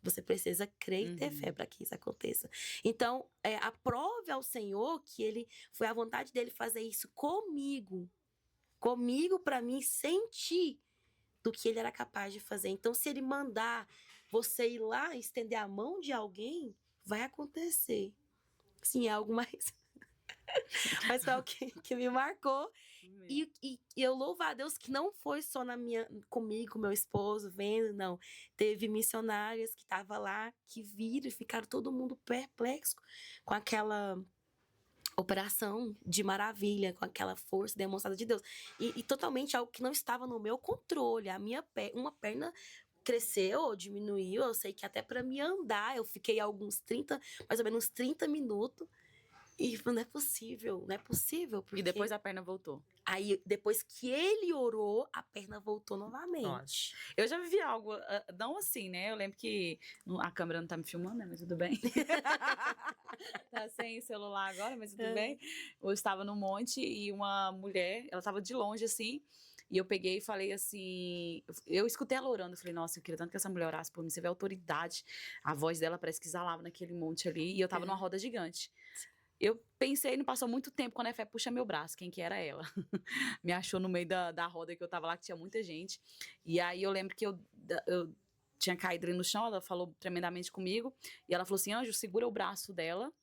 B: você precisa crer e ter fé para que isso aconteça. Então, aprove ao Senhor que foi a vontade dele fazer isso comigo para mim sentir do que ele era capaz de fazer. Então, se ele mandar você ir lá e estender a mão de alguém, vai acontecer. Sim, é algo mais... Mas foi algo que me marcou. E eu louvo a Deus que não foi só comigo, meu esposo, vendo, não. Teve missionárias que estavam lá, que viram e ficaram todo mundo perplexo com aquela operação de maravilha, com aquela força demonstrada de Deus. E totalmente algo que não estava no meu controle. Uma perna cresceu ou diminuiu, eu sei que até para me andar, eu fiquei mais ou menos 30 minutos E falou, não é possível, não é possível. Porque...
A: E depois a perna voltou.
B: Aí, depois que ele orou, a perna voltou novamente.
A: Nossa. Eu já vivi algo, não assim, né? Eu lembro que a câmera não tá me filmando, né? Mas tudo bem. Tá sem celular agora, mas tudo bem. Eu estava no monte e uma mulher, ela tava de longe, assim, e eu peguei e falei assim, eu escutei ela orando, eu falei, nossa, eu queria tanto que essa mulher orasse por mim, você vê a autoridade, a voz dela parece que exalava naquele monte ali, e eu tava numa roda gigante. Eu pensei, não passou muito tempo, quando a Fé puxa meu braço, quem que era ela? Me achou no meio da roda que eu tava lá, que tinha muita gente. E aí eu lembro que eu tinha caído ali no chão, ela falou tremendamente comigo, e ela falou assim, Anjo, segura o braço dela,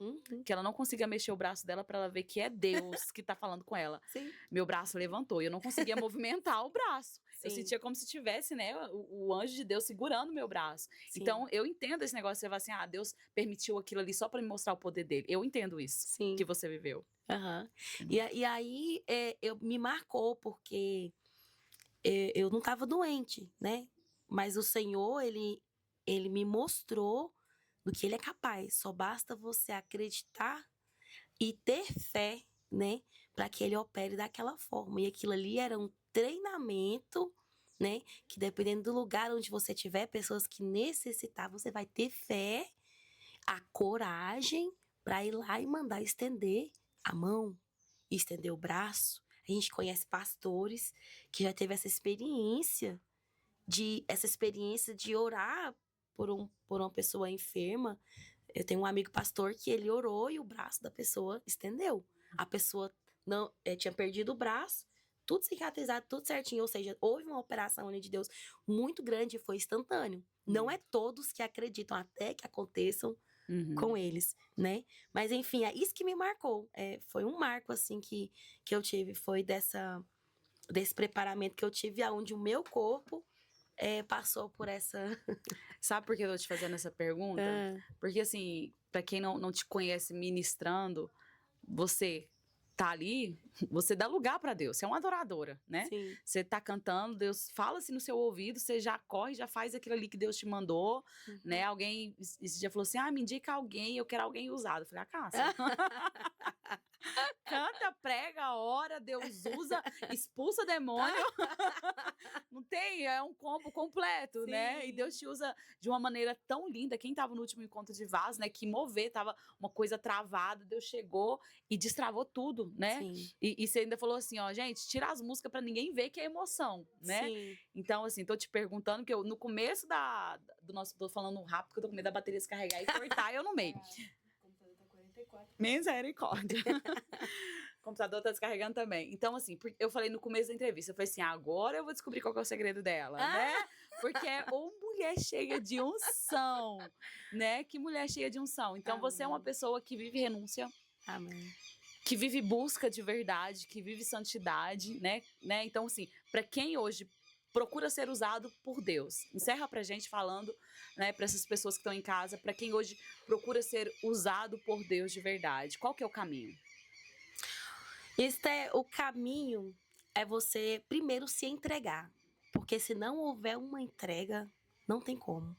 A: que ela não consiga mexer o braço dela pra ela ver que é Deus que tá falando com ela.
B: Sim.
A: Meu braço levantou, e eu não conseguia movimentar o braço.
B: Sim.
A: Eu sentia como se tivesse, né, o anjo de Deus segurando meu braço.
B: Sim.
A: Então, eu entendo esse negócio, você vai assim, Deus permitiu aquilo ali só pra me mostrar o poder dele. Eu entendo isso,
B: Sim.
A: que você viveu.
B: Uhum. E aí, me marcou, porque eu não estava doente, né? Mas o Senhor, ele me mostrou do que ele é capaz. Só basta você acreditar e ter fé, né? Para que ele opere daquela forma. E aquilo ali era um treinamento, né? Que dependendo do lugar onde você tiver, pessoas que necessitar, você vai ter fé, a coragem para ir lá e mandar estender a mão, estender o braço. A gente conhece pastores que já teve essa experiência de orar por uma pessoa enferma. Eu tenho um amigo pastor que ele orou e o braço da pessoa estendeu. A pessoa não tinha perdido o braço, tudo cicatrizado, tudo certinho. Ou seja, houve uma operação ali de Deus muito grande e foi instantâneo. Não é todos que acreditam até que aconteçam com eles, né? Mas, enfim, é isso que me marcou. Foi um marco, assim, que eu tive. Foi desse preparamento que eu tive, onde o meu corpo passou por essa...
A: Sabe por que eu tô te fazendo essa pergunta? Porque, assim, pra quem não te conhece ministrando, você tá ali, você dá lugar pra Deus, você é uma adoradora, né?
B: Sim.
A: Você tá cantando, Deus fala-se no seu ouvido, você já corre, já faz aquilo ali que Deus te mandou, né? Alguém esse dia falou assim, me indica alguém, eu quero alguém usado. Eu falei, Cássia. Canta, prega, ora, Deus usa, expulsa demônio. Não tem, é um combo completo, né? E Deus te usa de uma maneira tão linda. Quem tava no último encontro de vaso, né? Que mover, tava uma coisa travada, Deus chegou e destravou tudo, né? E você ainda falou assim, gente, tira as músicas pra ninguém ver que é emoção, né?
B: Sim.
A: Então, assim, tô te perguntando, que eu, no começo do nosso, tô falando rápido, porque eu tô com medo da bateria descarregar e cortar eu no meio. Misericórdia. O computador tá descarregando também. Então, assim, eu falei no começo da entrevista, eu falei assim, agora eu vou descobrir qual que é o segredo dela, né? Porque é mulher cheia de unção, né? Que mulher cheia de unção. Então, você é uma pessoa que vive renúncia.
B: Amém.
A: Que vive busca de verdade, que vive santidade, né? Então, assim, para quem hoje procura ser usado por Deus, encerra pra gente falando, né, para essas pessoas que estão em casa, para quem hoje procura ser usado por Deus de verdade, qual que é o caminho?
B: O caminho é você primeiro se entregar, porque se não houver uma entrega, não tem como.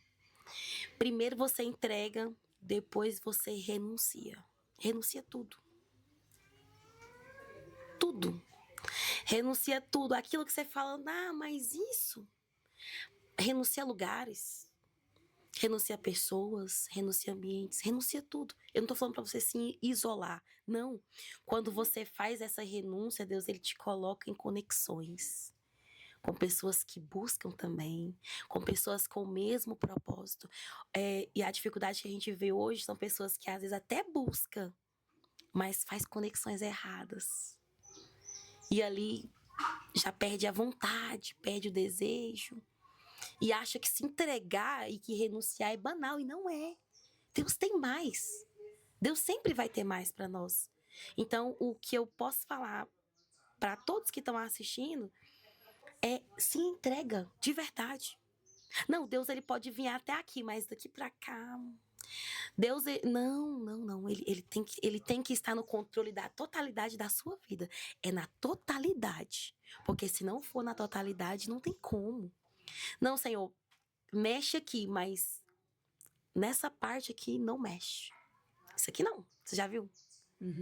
B: Primeiro você entrega, depois você renuncia. Renuncia tudo. Tudo. Renuncia tudo. Aquilo que você fala, mas isso. Renuncia lugares. Renuncia pessoas, renuncia ambientes, renuncia tudo. Eu não tô falando pra você se isolar. Não. Quando você faz essa renúncia, Deus, ele te coloca em conexões. Com pessoas que buscam também. Com pessoas com o mesmo propósito. E a dificuldade que a gente vê hoje são pessoas que às vezes até buscam, mas faz conexões erradas. E ali já perde a vontade, perde o desejo. E acha que se entregar e que renunciar é banal, e não é. Deus tem mais. Deus sempre vai ter mais para nós. Então, o que eu posso falar para todos que estão assistindo é: se entrega de verdade. Não, Deus ele pode vir até aqui, mas daqui para cá... Deus, não. Ele tem que estar no controle da totalidade da sua vida. É na totalidade. Porque se não for na totalidade, não tem como. Não, Senhor, mexe aqui, mas nessa parte aqui não mexe. Isso aqui não. Você já viu?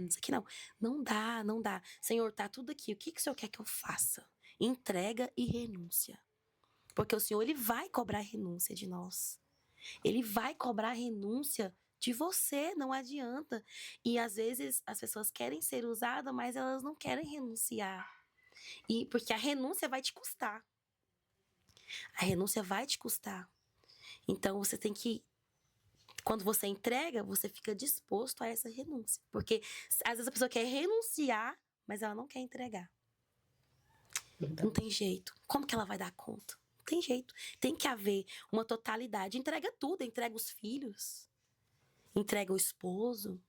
B: Isso aqui não. Não dá, não dá. Senhor, tá tudo aqui. O que o Senhor quer que eu faça? Entrega e renúncia. Porque o Senhor, Ele vai cobrar renúncia de nós. Ele vai cobrar renúncia de você, não adianta. E às vezes as pessoas querem ser usadas, mas elas não querem renunciar. E porque a renúncia vai te custar. A renúncia vai te custar. Então você tem que, quando você entrega, você fica disposto a essa renúncia. Porque às vezes a pessoa quer renunciar, mas ela não quer entregar. Não tem jeito. Como que ela vai dar conta? Não tem jeito. Tem que haver uma totalidade. Entrega tudo, entrega os filhos, entrega o esposo,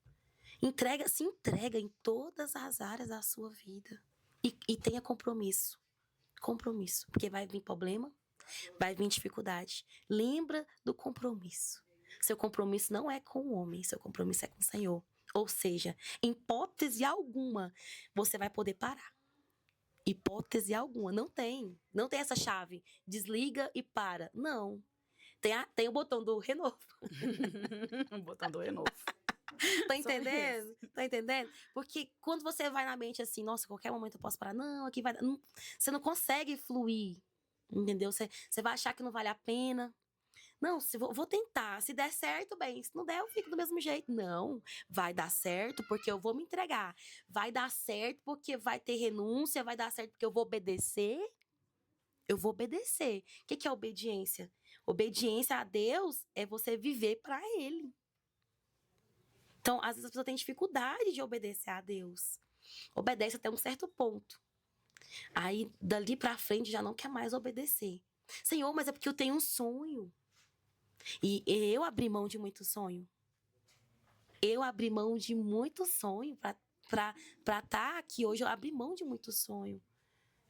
B: se entrega em todas as áreas da sua vida. E tenha compromisso. Compromisso. Porque vai vir problema, vai vir dificuldade. Lembra do compromisso. Seu compromisso não é com o homem, seu compromisso é com o Senhor. Ou seja, em hipótese alguma, você vai poder parar. Hipótese alguma. Não tem essa chave. Desliga e para. Não. Tem o botão do renovo.
A: O botão do renovo.
B: Tá entendendo? Tá entendendo? Porque quando você vai na mente assim, nossa, qualquer momento eu posso parar. Não, aqui vai. Não, você não consegue fluir. Entendeu? Você vai achar que não vale a pena. Não, vou tentar. Se der certo, bem. Se não der, eu fico do mesmo jeito. Não, vai dar certo porque eu vou me entregar. Vai dar certo porque vai ter renúncia. Vai dar certo porque eu vou obedecer. Eu vou obedecer. O que é obediência? Obediência a Deus é você viver para Ele. Então, às vezes a pessoa tem dificuldade de obedecer a Deus. Obedece até um certo ponto. Aí, dali pra frente, já não quer mais obedecer. Senhor, mas é porque eu tenho um sonho. E eu abri mão de muito sonho. Eu abri mão de muito sonho pra estar aqui hoje. Eu abri mão de muito sonho.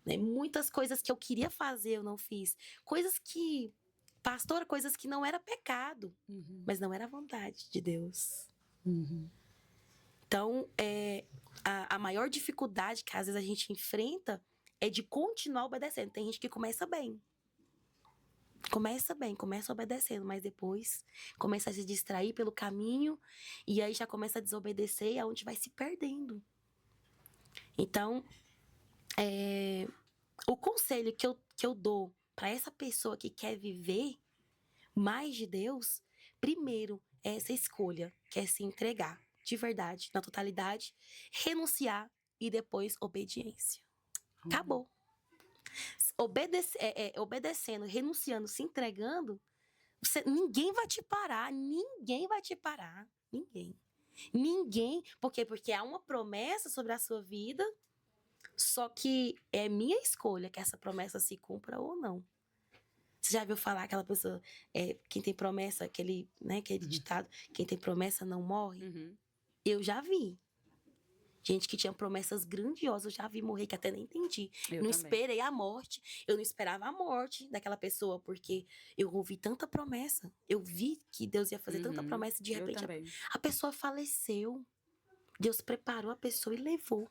B: Né? Muitas coisas que eu queria fazer, eu não fiz. Coisas que... Pastora, coisas que não era pecado. Mas não era vontade de Deus. Então, a maior dificuldade que às vezes a gente enfrenta é de continuar obedecendo. Tem gente que começa bem. Começa obedecendo, mas depois começa a se distrair pelo caminho e aí já começa a desobedecer e é onde vai se perdendo. Então, o conselho que eu dou para essa pessoa que quer viver mais de Deus, primeiro é essa escolha, que é se entregar de verdade, na totalidade, renunciar e depois obediência. Acabou. Obedecendo, renunciando, se entregando, ninguém vai te parar. Ninguém vai te parar. Ninguém. Por quê? Porque há uma promessa sobre a sua vida, só que é minha escolha que essa promessa se cumpra ou não. Você já viu falar aquela pessoa, quem tem promessa, aquele ditado, quem tem promessa não morre? Eu já vi. Gente que tinha promessas grandiosas, eu já vi morrer, que até nem entendi. Não esperei a morte. Eu não esperava a morte daquela pessoa, porque eu ouvi tanta promessa. Eu vi que Deus ia fazer tanta promessa e de repente a pessoa faleceu. Deus preparou a pessoa e levou.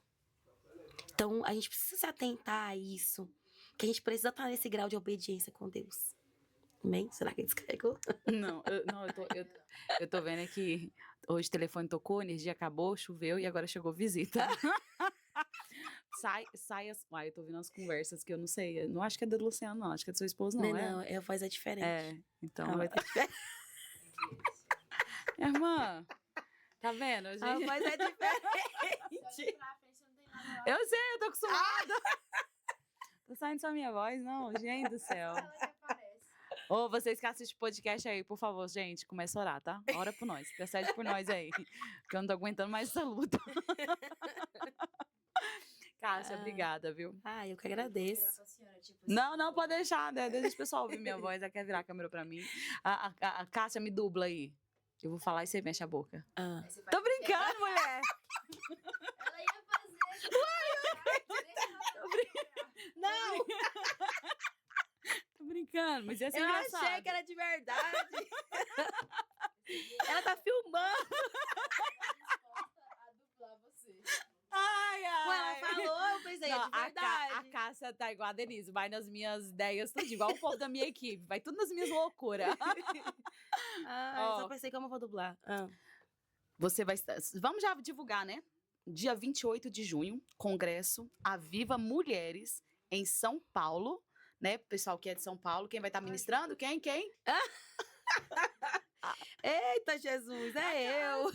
B: Então, a gente precisa se atentar a isso. Que a gente precisa estar nesse grau de obediência com Deus. Amém? Será que descarregou?
A: Não, eu tô vendo aqui. Hoje o telefone tocou, a energia acabou, choveu e agora chegou visita. Uai, eu tô ouvindo as conversas que eu não sei. Eu não acho que é do Luciano, não. Acho que é do seu esposo, não.
B: Não, a voz é diferente.
A: Então.
B: A voz é diferente.
A: Irmã, tá vendo?
B: A voz é diferente.
A: Eu sei, eu tô acostumada. Tô saindo só a minha voz, não? Gente do céu. Ô, vocês que assistem podcast aí, por favor, gente, começa a orar, tá? Ora por nós, intercede por nós aí. Que eu não tô aguentando mais essa luta. Cássia, obrigada, viu?
B: Eu que agradeço.
A: Não, pode deixar, né? Deixa o pessoal ouvir minha voz. Ela quer virar a câmera pra mim. A Cássia me dubla aí. Eu vou falar e você mexe a boca. Tô brincando, mulher!
C: Ela ia fazer.
B: Não!
A: Tô brincando, mas ia ser engraçado.
B: Eu achei que era de verdade. Ela tá filmando.
C: A dublar você.
A: Ai.
B: Ela falou, eu pensei,
A: Não,
B: é de verdade.
A: A Cássia tá igual a Denise, vai nas minhas ideias, tudo igual o povo da minha equipe, vai tudo nas minhas loucuras.
B: Eu só pensei como eu vou dublar.
A: Você vai... Vamos já divulgar, né? dia 28 de junho, congresso Aviva Mulheres em São Paulo, né? Pessoal que é de São Paulo, quem vai estar ministrando? Quem?
B: Eita, Jesus, é eu.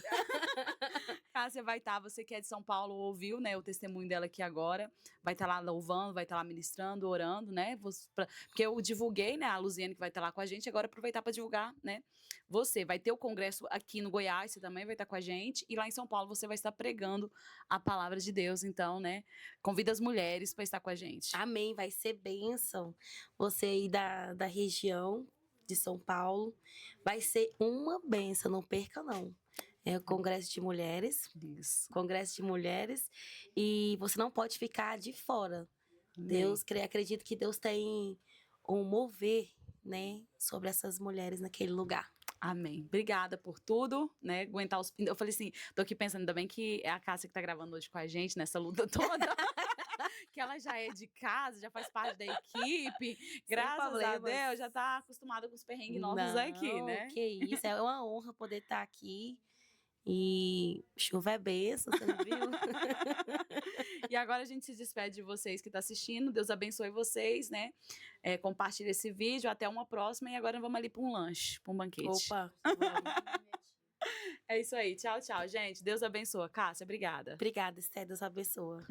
A: Cássia vai estar, você que é de São Paulo, ouviu, né, o testemunho dela aqui agora, vai estar lá louvando, vai estar lá ministrando, orando, né, porque eu divulguei, né, a Luziane que vai estar lá com a gente, agora aproveitar para divulgar, né, você vai ter o congresso aqui no Goiás, você também vai estar com a gente, e lá em São Paulo você vai estar pregando a palavra de Deus, então, né, convida as mulheres para estar com a gente.
B: Amém, vai ser bênção. Você aí da região de São Paulo, vai ser uma bênção, não perca não. É o Congresso de Mulheres,
A: Isso.
B: Congresso de Mulheres, e você não pode ficar de fora. Deus, acredito que Deus tem um mover, né, sobre essas mulheres naquele lugar.
A: Amém. Obrigada por tudo, né? Aguentar os. Eu falei assim, tô aqui pensando, ainda bem que é a Cássia que tá gravando hoje com a gente nessa luta toda. Que ela já é de casa, já faz parte da equipe. Graças a
B: problemas.
A: Deus, já tá acostumada com os perrengues nossos aqui, né?
B: Que isso, é uma honra poder estar aqui. E chuva é bênção, você não viu?
A: E agora a gente se despede de vocês que estão assistindo. Deus abençoe vocês, né? Compartilhe esse vídeo. Até uma próxima. E agora vamos ali para um lanche, para um banquete.
B: Opa, vamos.
A: É isso aí. Tchau, tchau, gente. Deus abençoe. Cássia, obrigada.
B: Obrigada, Esté, Deus abençoa.